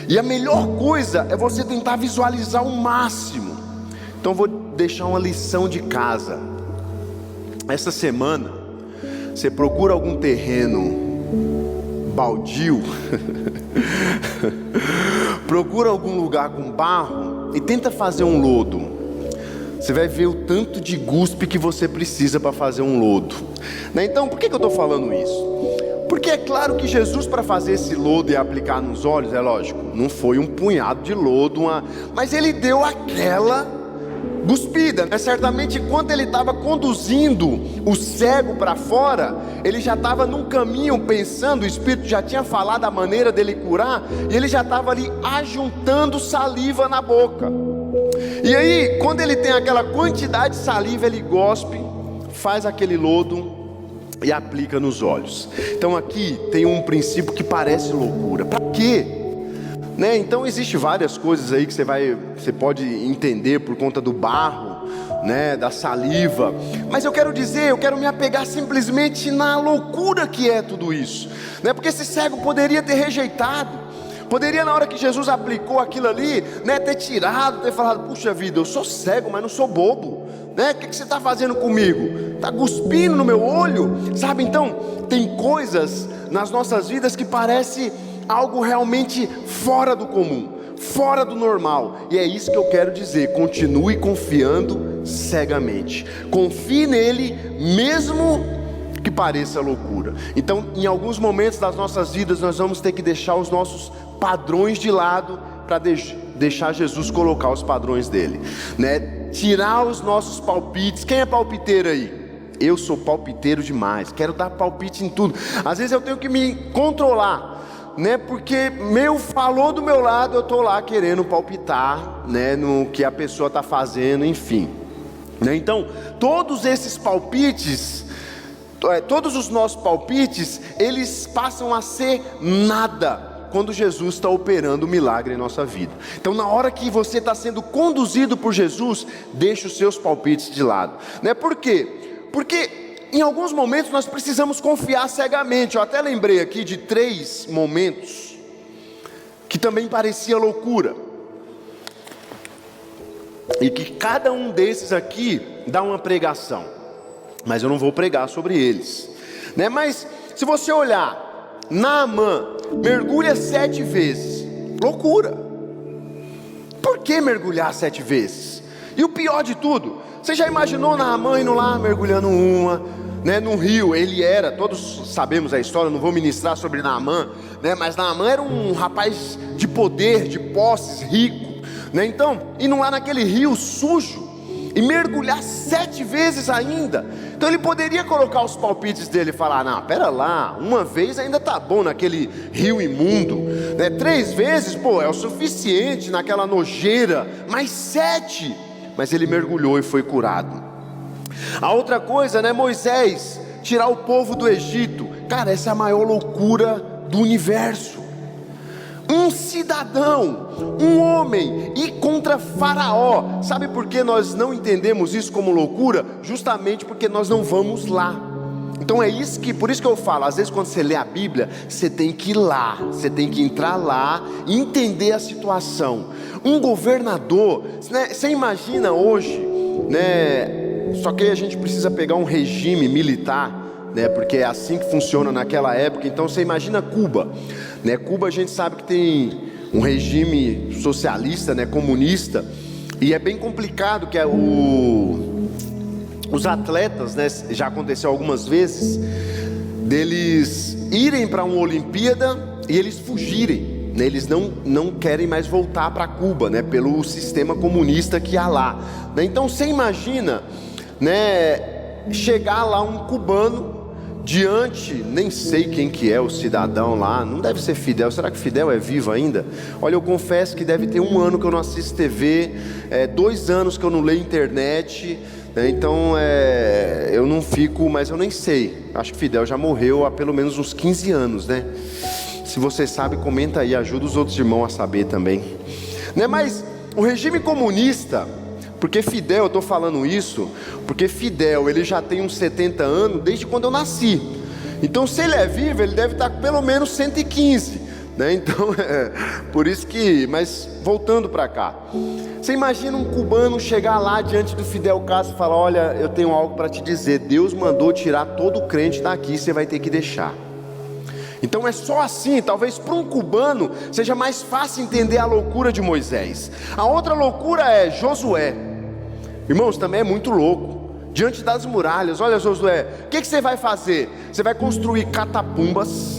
E a melhor coisa é você tentar visualizar o máximo. Então vou deixar uma lição de casa. Essa semana, você procura algum terreno baldio, procura algum lugar com barro e tenta fazer um lodo. Você vai ver o tanto de guspe que você precisa para fazer um lodo, né? Então, por que eu estou falando isso? Porque é claro que Jesus, para fazer esse lodo e aplicar nos olhos, é lógico, não foi um punhado de lodo, mas ele deu aquela cuspida, né? Certamente quando ele estava conduzindo o cego para fora, ele já estava num caminho pensando, o Espírito já tinha falado a maneira dele curar, e ele já estava ali ajuntando saliva na boca. E aí, quando ele tem aquela quantidade de saliva, ele gospe, faz aquele lodo e aplica nos olhos. Então aqui tem um princípio que parece loucura. Para quê? Né? Então existe várias coisas aí que você pode entender por conta do barro, né, da saliva. Mas eu quero me apegar simplesmente na loucura que é tudo isso, né? Porque esse cego poderia ter rejeitado, poderia na hora que Jesus aplicou aquilo ali, né, ter tirado, ter falado: puxa vida, eu sou cego, mas não sou bobo, né? O que você está fazendo comigo? Está cuspindo no meu olho, sabe? Então tem coisas nas nossas vidas que parece algo realmente fora do comum, fora do normal. E é isso que eu quero dizer: continue confiando cegamente, confie nele, mesmo que pareça loucura. Então, em alguns momentos das nossas vidas, nós vamos ter que deixar os nossos padrões de lado, para deixar Jesus colocar os padrões dele, né? Tirar os nossos palpites. Quem é palpiteiro aí? Eu sou palpiteiro demais, quero dar palpite em tudo. Às vezes eu tenho que me controlar, né? Porque falou do meu lado, eu estou lá querendo palpitar, né, no que a pessoa está fazendo, enfim, né? Então, todos esses palpites, todos os nossos palpites, eles passam a ser nada quando Jesus está operando o milagre em nossa vida. Então, na hora que você está sendo conduzido por Jesus, deixe os seus palpites de lado, né? Por quê? Porque em alguns momentos nós precisamos confiar cegamente. Eu até lembrei aqui de 3 momentos que também parecia loucura, e que cada um desses aqui dá uma pregação, mas eu não vou pregar sobre eles, né? Mas se você olhar, Naamã mergulha 7 vezes, loucura. Por que mergulhar 7 vezes? E o pior de tudo, você já imaginou Naamã indo lá mergulhando né, num rio? Todos sabemos a história, não vou ministrar sobre Naamã, né? Mas Naamã era um rapaz de poder, de posses, rico, né? Então, indo lá naquele rio sujo e mergulhar 7 vezes ainda. Então ele poderia colocar os palpites dele e falar: não, pera lá, uma vez ainda tá bom naquele rio imundo, né? 3 vezes, pô, é o suficiente naquela nojeira, mas 7... Mas ele mergulhou e foi curado. A outra coisa, né, Moisés tirar o povo do Egito. Cara, essa é a maior loucura do universo. Um cidadão, um homem, ir contra Faraó. Sabe por que nós não entendemos isso como loucura? Justamente porque nós não vamos lá. Então por isso que eu falo, às vezes quando você lê a Bíblia, você tem que ir lá, você tem que entrar lá, entender a situação. Um governador, né, você imagina hoje, né? Só que a gente precisa pegar um regime militar, né? Porque é assim que funciona naquela época. Então você imagina Cuba, né? Cuba, a gente sabe que tem um regime socialista, né, comunista, e é bem complicado que os atletas, né, já aconteceu algumas vezes, deles irem para uma Olimpíada e eles fugirem, né? Eles não querem mais voltar para Cuba, né, pelo sistema comunista que há lá, né? Então você imagina, né, chegar lá um cubano diante, nem sei quem que é o cidadão lá, não deve ser Fidel, será que Fidel é vivo ainda? Olha, eu confesso que deve ter 1 ano que eu não assisto TV, 2 anos que eu não leio internet, né? Então eu não fico, mas eu nem sei, acho que Fidel já morreu há pelo menos uns 15 anos, né? Se você sabe, comenta aí, ajuda os outros irmãos a saber também, né? Mas o regime comunista, porque Fidel, eu estou falando isso, porque Fidel, ele já tem uns 70 anos desde quando eu nasci. Então, se ele é vivo, ele deve estar com pelo menos 115, né? Então, por isso que, mas voltando para cá, você imagina um cubano chegar lá diante do Fidel Castro e falar: olha, eu tenho algo para te dizer, Deus mandou tirar todo o crente daqui, você vai ter que deixar. Então é só assim, talvez para um cubano seja mais fácil entender a loucura de Moisés. A outra loucura é Josué. Irmãos, também é muito louco. Diante das muralhas, olha Josué, o que você vai fazer? Você vai construir catapumbas,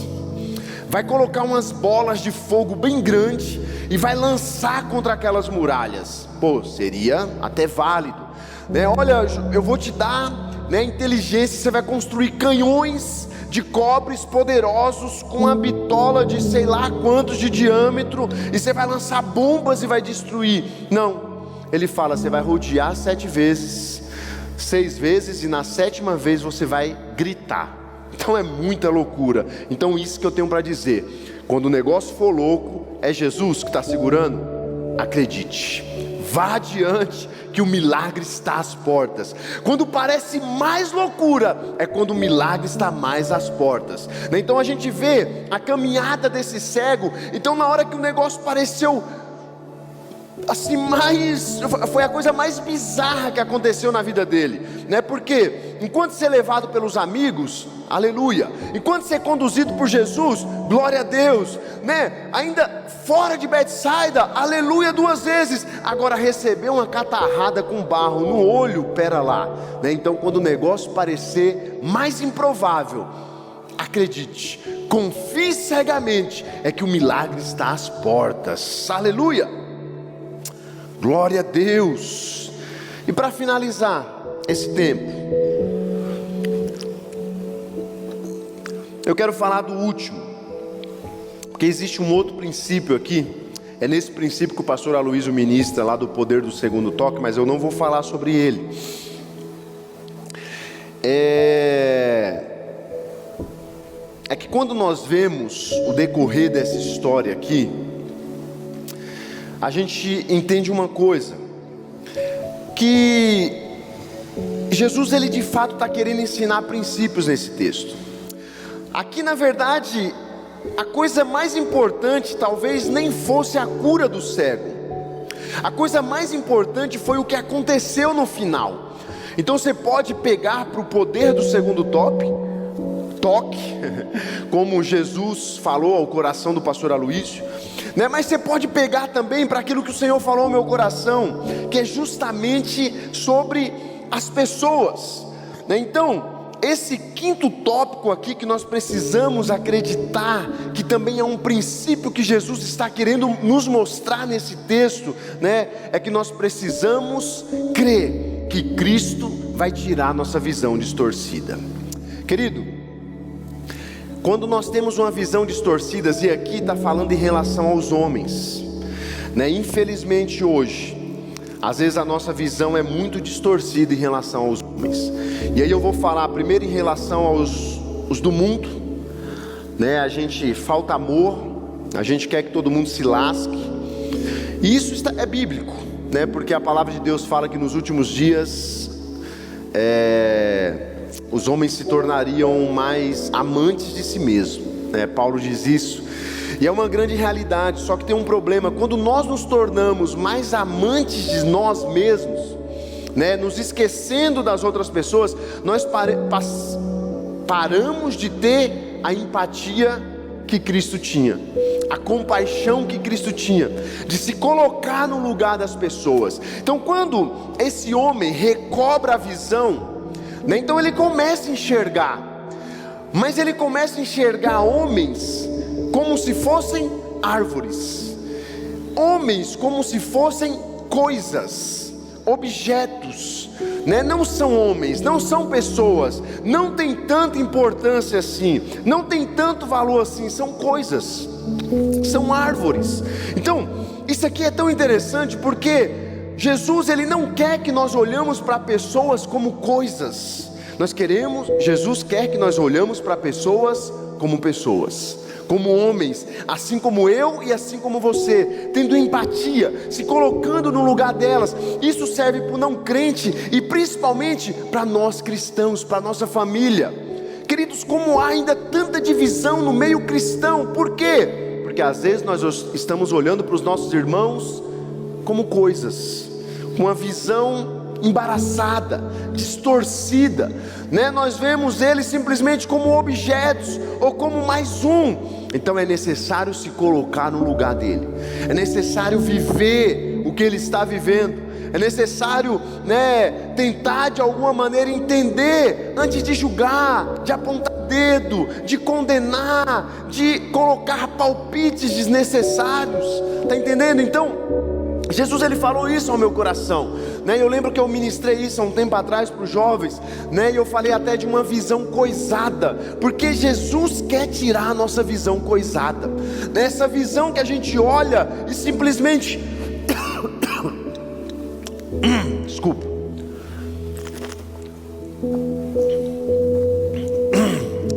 vai colocar umas bolas de fogo bem grandes e vai lançar contra aquelas muralhas. Pô, seria até válido, né? Olha, eu vou te dar, né, inteligência, você vai construir canhões de cobres poderosos com uma bitola de sei lá quantos de diâmetro, e você vai lançar bombas e vai destruir. Não, ele fala: você vai rodear 7 vezes, 6 vezes, e na 7ª vez você vai gritar. Então é muita loucura. Então isso que eu tenho para dizer: quando o negócio for louco, é Jesus que está segurando. Acredite, vá adiante, que o milagre está às portas. Quando parece mais loucura, é quando o milagre está mais às portas, né? Então a gente vê a caminhada desse cego. Então na hora que o negócio pareceu assim, foi a coisa mais bizarra que aconteceu na vida dele, né? Porque enquanto ser levado pelos amigos, aleluia, enquanto ser conduzido por Jesus, glória a Deus, né? Ainda fora de Betsaida, aleluia 2 vezes. Agora recebeu uma catarrada com barro no olho, pera lá, né? Então quando o negócio parecer mais improvável, acredite, confie cegamente, é que o milagre está às portas, aleluia. Glória a Deus. E para finalizar esse tempo, eu quero falar do último, porque existe um outro princípio aqui. É nesse princípio que o pastor Aloysio ministra lá do poder do segundo toque, mas eu não vou falar sobre ele. É que quando nós vemos o decorrer dessa história aqui, a gente entende uma coisa, que Jesus, ele de fato está querendo ensinar princípios nesse texto. Aqui na verdade, a coisa mais importante talvez nem fosse a cura do cego. A coisa mais importante foi o que aconteceu no final. Então você pode pegar para o poder do segundo toque, como Jesus falou ao coração do pastor Aloysio, né? Mas você pode pegar também para aquilo que o Senhor falou ao meu coração, que é justamente sobre as pessoas, né? Então esse 5º tópico aqui, que nós precisamos acreditar que também é um princípio que Jesus está querendo nos mostrar nesse texto, né? É que nós precisamos crer que Cristo vai tirar nossa visão distorcida. Querido, quando nós temos uma visão distorcida, e aqui está falando em relação aos homens, né? Infelizmente hoje, às vezes a nossa visão é muito distorcida em relação aos homens. E aí eu vou falar primeiro em relação aos do mundo, né? A gente falta amor, a gente quer que todo mundo se lasque. E isso é bíblico, né? Porque a palavra de Deus fala que nos últimos dias os homens se tornariam mais amantes de si mesmos, né? Paulo diz isso, e é uma grande realidade. Só que tem um problema: quando nós nos tornamos mais amantes de nós mesmos, né, nos esquecendo das outras pessoas, nós paramos de ter a empatia que Cristo tinha, a compaixão que Cristo tinha, de se colocar no lugar das pessoas. Então quando esse homem recobra a visão, né, então ele começa a enxergar, mas ele começa a enxergar homens como se fossem árvores, homens como se fossem coisas, objetos, né? Não são homens, não são pessoas, não tem tanta importância assim, não tem tanto valor assim, são coisas, são árvores. Então, isso aqui é tão interessante porque Jesus, ele não quer que nós olhamos para pessoas como coisas. Jesus quer que nós olhamos para pessoas, como homens, assim como eu e assim como você, tendo empatia, se colocando no lugar delas. Isso serve para o não crente e principalmente para nós cristãos, para a nossa família. Queridos, como há ainda tanta divisão no meio cristão, por quê? Porque às vezes nós estamos olhando para os nossos irmãos como coisas, com uma visão embaraçada, distorcida, né? Nós vemos eles simplesmente como objetos ou como mais um. Então é necessário se colocar no lugar dele, é necessário viver o que ele está vivendo, é necessário, né, tentar de alguma maneira entender antes de julgar, de apontar dedo, de condenar, de colocar palpites desnecessários. Está entendendo? Então Jesus, ele falou isso ao meu coração, né? Eu lembro que eu ministrei isso há um tempo atrás para os jovens, né? E eu falei até de uma visão coisada, porque Jesus quer tirar a nossa visão coisada, né? Essa visão que a gente olha e simplesmente desculpa,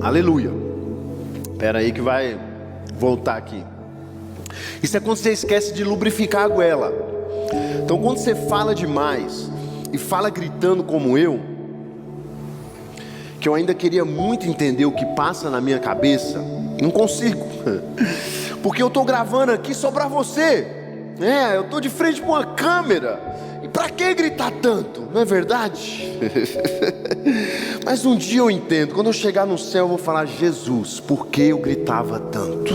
aleluia, espera aí que vai voltar aqui. Isso é quando você esquece de lubrificar a goela. Então quando você fala demais e fala gritando como eu, que eu ainda queria muito entender o que passa na minha cabeça, não consigo, porque eu estou gravando aqui só para você, eu estou de frente para uma câmera, e para que gritar tanto, não é verdade? Mas um dia eu entendo, quando eu chegar no céu eu vou falar: Jesus, por que eu gritava tanto?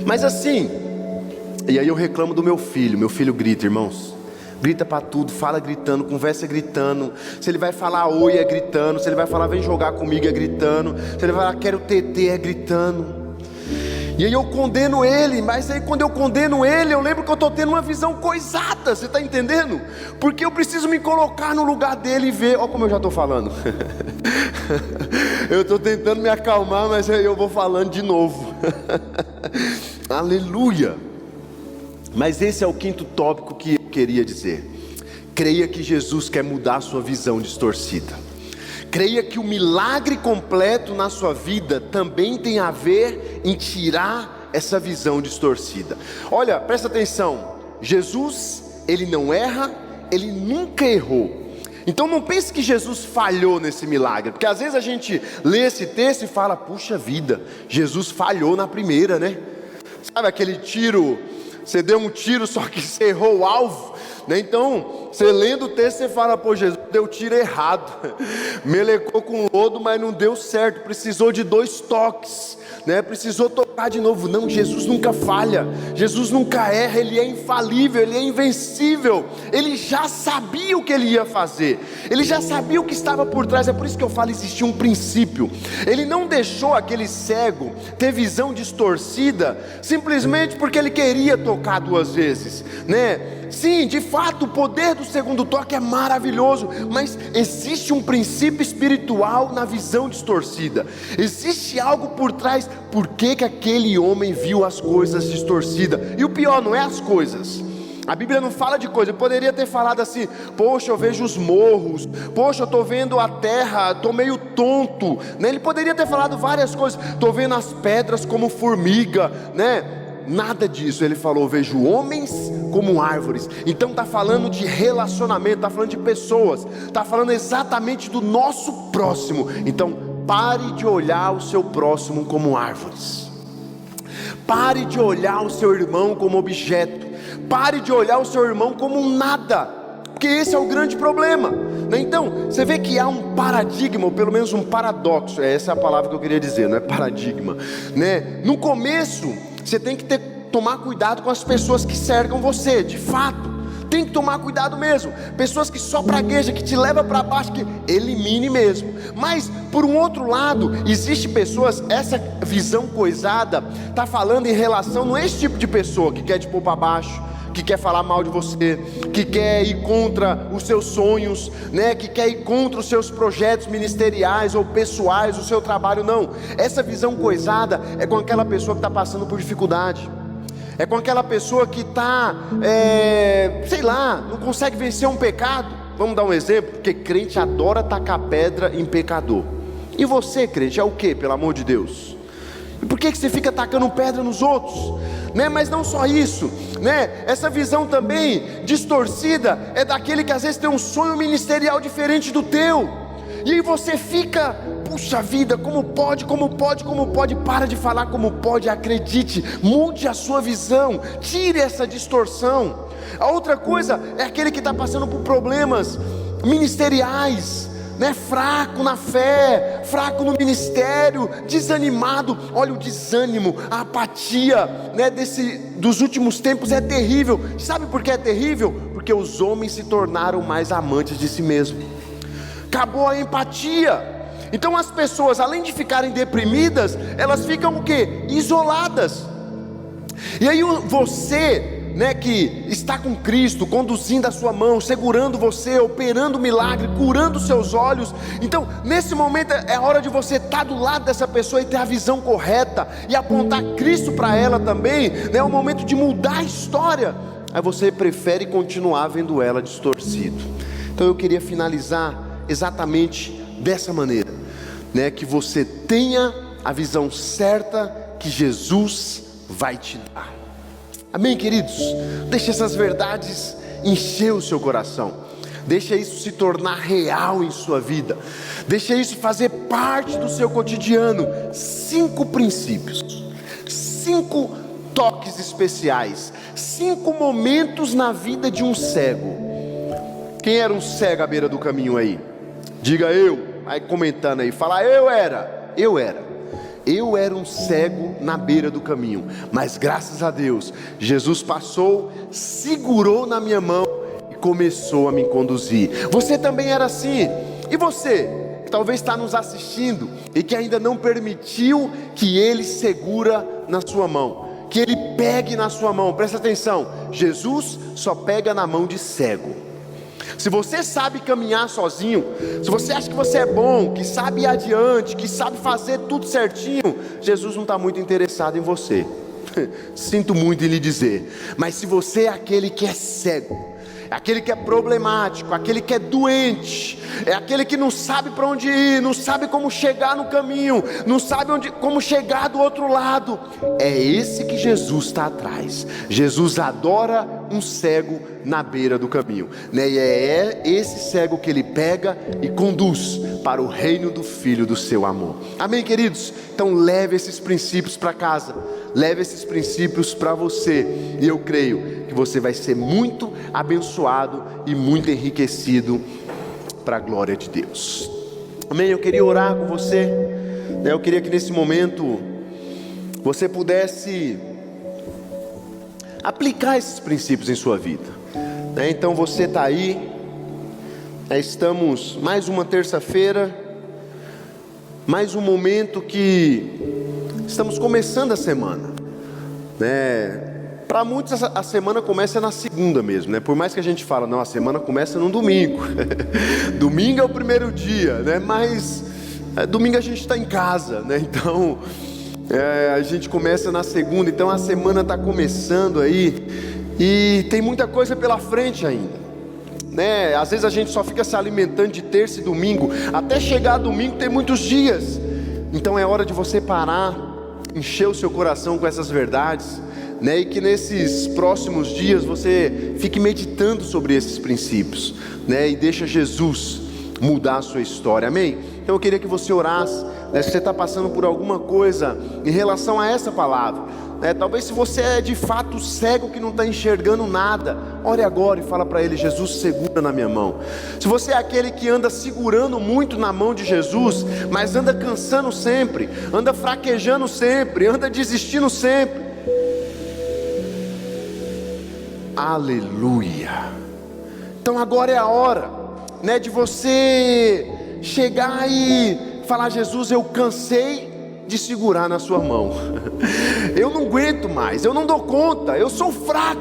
Mas assim, e aí eu reclamo do meu filho grita, irmãos, grita para tudo, fala gritando, conversa gritando. Se ele vai falar oi é gritando, se ele vai falar vem jogar comigo é gritando, se ele vai falar quero TT é gritando. E aí eu condeno ele, mas aí quando eu condeno ele, eu lembro que eu estou tendo uma visão coisada, você está entendendo? Porque eu preciso me colocar no lugar dele e ver, olha como eu já estou falando. Eu estou tentando me acalmar, mas aí eu vou falando de novo. Aleluia. Mas esse é o quinto tópico que eu queria dizer. Creia que Jesus quer mudar a sua visão distorcida. Creia que o milagre completo na sua vida também tem a ver em tirar essa visão distorcida. Olha, presta atenção, Jesus, ele não erra, ele nunca errou. Então não pense que Jesus falhou nesse milagre, porque às vezes a gente lê esse texto e fala: puxa vida, Jesus falhou na primeira, né? Sabe aquele tiro, você deu um tiro só que você errou o alvo, né? Então você lendo o texto você fala: pô, Jesus deu tiro errado, melecou com lodo, mas não deu certo, precisou de 2 toques, né? Precisou tocar de novo. Não, Jesus nunca falha, Jesus nunca erra, ele é infalível, ele é invencível. Ele já sabia o que ele ia fazer, ele já sabia o que estava por trás. É por isso que eu falo, existia um princípio. Ele não deixou aquele cego ter visão distorcida simplesmente porque ele queria tocar 2 vezes, né? Sim, de fato o poder do segundo toque é maravilhoso, mas existe um princípio espiritual na visão distorcida. Existe algo por trás. Por que aquele homem viu as coisas distorcidas? E o pior não é as coisas, a Bíblia não fala de coisa. Eu poderia ter falado assim: poxa, eu vejo os morros, poxa, eu estou vendo a terra, estou meio tonto, né? Ele poderia ter falado várias coisas, estou vendo as pedras como formiga, né? Nada disso. Ele falou: vejo homens como árvores. Então está falando de relacionamento, está falando de pessoas, está falando exatamente do nosso próximo. Então pare de olhar o seu próximo como árvores, pare de olhar o seu irmão como objeto, pare de olhar o seu irmão como um nada, porque esse é o grande problema, né? Então você vê que há um paradigma, ou pelo menos um paradoxo, essa é a palavra que eu queria dizer, não é paradigma, né? No começo você tem que tomar cuidado com as pessoas que cercam você, de fato, tem que tomar cuidado mesmo. Pessoas que só praguejam, que te levam para baixo, que elimine mesmo. Mas por um outro lado, existe pessoas, essa visão coisada está falando em relação, não é esse tipo de pessoa que quer te pôr para baixo, que quer falar mal de você, que quer ir contra os seus sonhos, né? Que quer ir contra os seus projetos ministeriais ou pessoais, o seu trabalho. Não, essa visão coisada é com aquela pessoa que está passando por dificuldade, é com aquela pessoa que está, sei lá, não consegue vencer um pecado. Vamos dar um exemplo, porque crente adora tacar pedra em pecador. E você, crente, é o que, pelo amor de Deus? E por que você fica tacando pedra nos outros? Né? Mas não só isso, né? Essa visão também distorcida é daquele que às vezes tem um sonho ministerial diferente do teu, e aí você fica, puxa vida, como pode, para de falar como pode, acredite, mude a sua visão, tire essa distorção. A outra coisa é aquele que está passando por problemas ministeriais, né? Fraco na fé, fraco no ministério, desanimado. Olha, o desânimo, a apatia, né, dos últimos tempos é terrível. Sabe por que é terrível? Porque os homens se tornaram mais amantes de si mesmos. Acabou a empatia. Então as pessoas, além de ficarem deprimidas, elas ficam o quê? Isoladas. E aí você, né, que está com Cristo, conduzindo a sua mão, segurando você, operando o milagre, curando os seus olhos. Então nesse momento é hora de você estar do lado dessa pessoa e ter a visão correta, e apontar Cristo para ela também, né? É o momento de mudar a história. Aí você prefere continuar vendo ela distorcido. Então eu queria finalizar exatamente dessa maneira, né? Que você tenha a visão certa que Jesus vai te dar. Amém, queridos? Deixe essas verdades encher o seu coração, deixa isso se tornar real em sua vida, deixa isso fazer parte do seu cotidiano. 5 princípios, 5 toques especiais, 5 momentos na vida de um cego. Quem era um cego à beira do caminho aí? Diga eu, aí comentando aí, fala eu era um cego na beira do caminho, mas graças a Deus, Jesus passou, segurou na minha mão e começou a me conduzir. Você também era assim. E você, que talvez está nos assistindo e que ainda não permitiu que Ele segura na sua mão, que Ele pegue na sua mão, presta atenção, Jesus só pega na mão de cego. Se você sabe caminhar sozinho, se você acha que você é bom, que sabe ir adiante, que sabe fazer tudo certinho, Jesus não está muito interessado em você. Sinto muito em lhe dizer. Mas se você é aquele que é cego, aquele que é problemático, aquele que é doente, é aquele que não sabe para onde ir, não sabe como chegar no caminho, não sabe como chegar do outro lado, é esse que Jesus está atrás. Jesus adora um cego na beira do caminho, né? E é esse cego que Ele pega e conduz para o reino do Filho do seu amor. Amém, queridos? Então leve esses princípios para casa, leve esses princípios para você, e eu creio que você vai ser muito abençoado e muito enriquecido para a glória de Deus. Amém? Eu queria orar com você, né? Eu queria que nesse momento você pudesse aplicar esses princípios em sua vida, né? Então você está aí, estamos mais uma terça-feira, mais um momento que estamos começando a semana, né? Para muitos a semana começa na segunda mesmo, né? Por mais que a gente fala, não, a semana começa no domingo. Domingo é o primeiro dia, né? Mas domingo a gente está em casa, né? Então a gente começa na segunda. Então a semana está começando aí e tem muita coisa pela frente ainda, né? Às vezes a gente só fica se alimentando de terça e domingo, até chegar domingo tem muitos dias. Então é hora de você parar, encher o seu coração com essas verdades, né? E que nesses próximos dias você fique meditando sobre esses princípios, né? E deixa Jesus mudar a sua história. Amém? Então eu queria que você orasse, né? Se você está passando por alguma coisa em relação a essa palavra, né? Talvez se você é de fato cego que não está enxergando nada, ore agora e fala para Ele: Jesus, segura na minha mão. Se você é aquele que anda segurando muito na mão de Jesus, mas anda cansando sempre, anda fraquejando sempre, anda desistindo sempre, aleluia. Então agora é a hora, né, de você chegar e falar: Jesus, eu cansei de segurar na sua mão. Eu não aguento mais, eu não dou conta, eu sou fraco.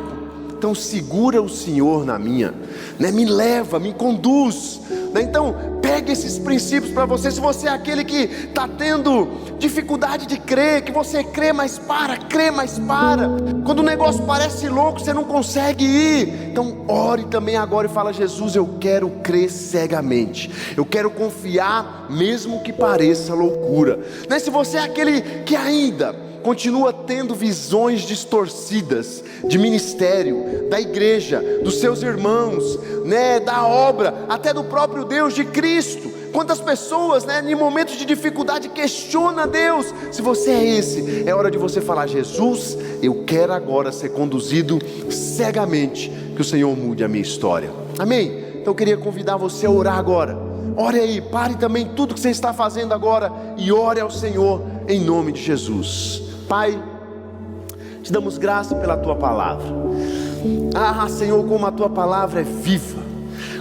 Então segura o Senhor na minha, né? Me leva, me conduz, né? Então pegue esses princípios para você. Se você é aquele que está tendo dificuldade de crer, que você crê, mas crê, mas para. Quando o negócio parece louco, você não consegue ir. Então ore também agora e fala: Jesus, eu quero crer cegamente, eu quero confiar mesmo que pareça loucura, né? Se você é aquele que ainda continua tendo visões distorcidas de ministério, da igreja, dos seus irmãos, né, da obra, até do próprio Deus, de Cristo. Quantas pessoas, né, em momentos de dificuldade questionam Deus. Se você é esse, é hora de você falar: Jesus, eu quero agora ser conduzido cegamente, que o Senhor mude a minha história. Amém? Então eu queria convidar você a orar agora. Ore aí, pare também tudo que você está fazendo agora e ore ao Senhor em nome de Jesus. Pai, te damos graça pela Tua palavra. Senhor, como a Tua palavra é viva,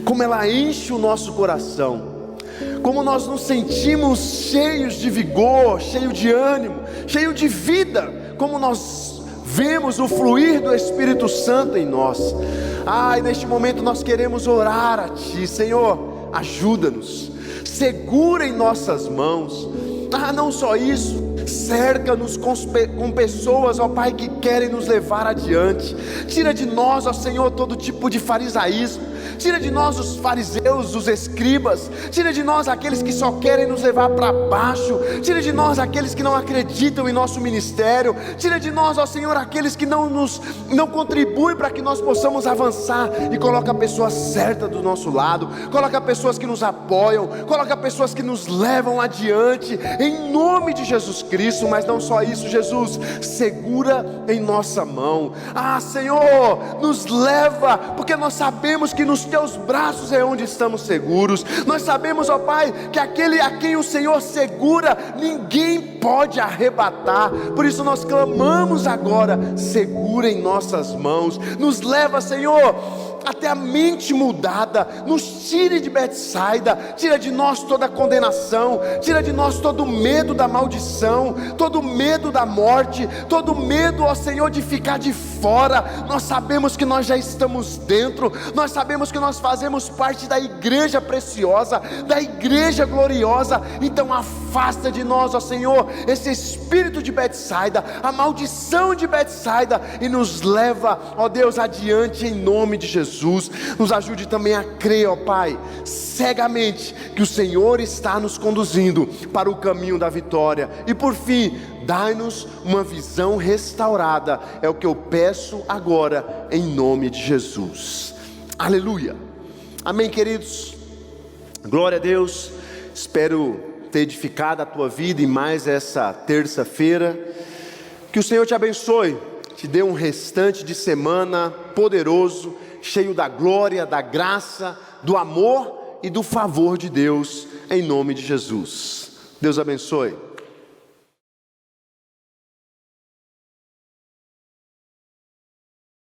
como ela enche o nosso coração, como nós nos sentimos cheios de vigor, cheio de ânimo, cheio de vida, como nós vemos o fluir do Espírito Santo em nós. E neste momento nós queremos orar a Ti, Senhor, ajuda-nos, segura em nossas mãos. Não só isso, cerca-nos com pessoas, ó Pai, que querem nos levar adiante. Tira de nós, ó Senhor, todo tipo de farisaísmo. Tira de nós os fariseus, os escribas. Tira de nós aqueles que só querem nos levar para baixo. Tira de nós aqueles que não acreditam em nosso ministério. Tira de nós, ó Senhor, aqueles que não contribuem para que nós possamos avançar. E coloca a pessoa certa do nosso lado. Coloca pessoas que nos apoiam. Coloca pessoas que nos levam adiante, em nome de Jesus Cristo. Mas não só isso, Jesus, segura em nossa mão. Senhor, nos leva, porque nós sabemos que nos Teus braços é onde estamos seguros. Nós sabemos, ó Pai, que aquele a quem o Senhor segura, ninguém pode arrebatar. Por isso nós clamamos agora: segura em nossas mãos. Nos leva, Senhor, até a mente mudada. Nos tire de Betsaida. Tira de nós toda a condenação. Tira de nós todo o medo da maldição, todo o medo da morte, todo o medo, ó Senhor, de ficar de fora. Nós sabemos que nós já estamos dentro. Nós sabemos que nós fazemos parte da igreja preciosa, da igreja gloriosa. Então afasta de nós, ó Senhor, esse espírito de Betsaida, a maldição de Betsaida, e nos leva, ó Deus, adiante em nome de Jesus. Nos ajude também a crer, ó Pai, cegamente, que o Senhor está nos conduzindo para o caminho da vitória. E por fim, dai-nos uma visão restaurada. É o que eu peço agora, em nome de Jesus. Aleluia. Amém, queridos. Glória a Deus. Espero ter edificado a tua vida em mais essa terça-feira. Que o Senhor te abençoe, te dê um restante de semana poderoso, cheio da glória, da graça, do amor e do favor de Deus, em nome de Jesus. Deus abençoe.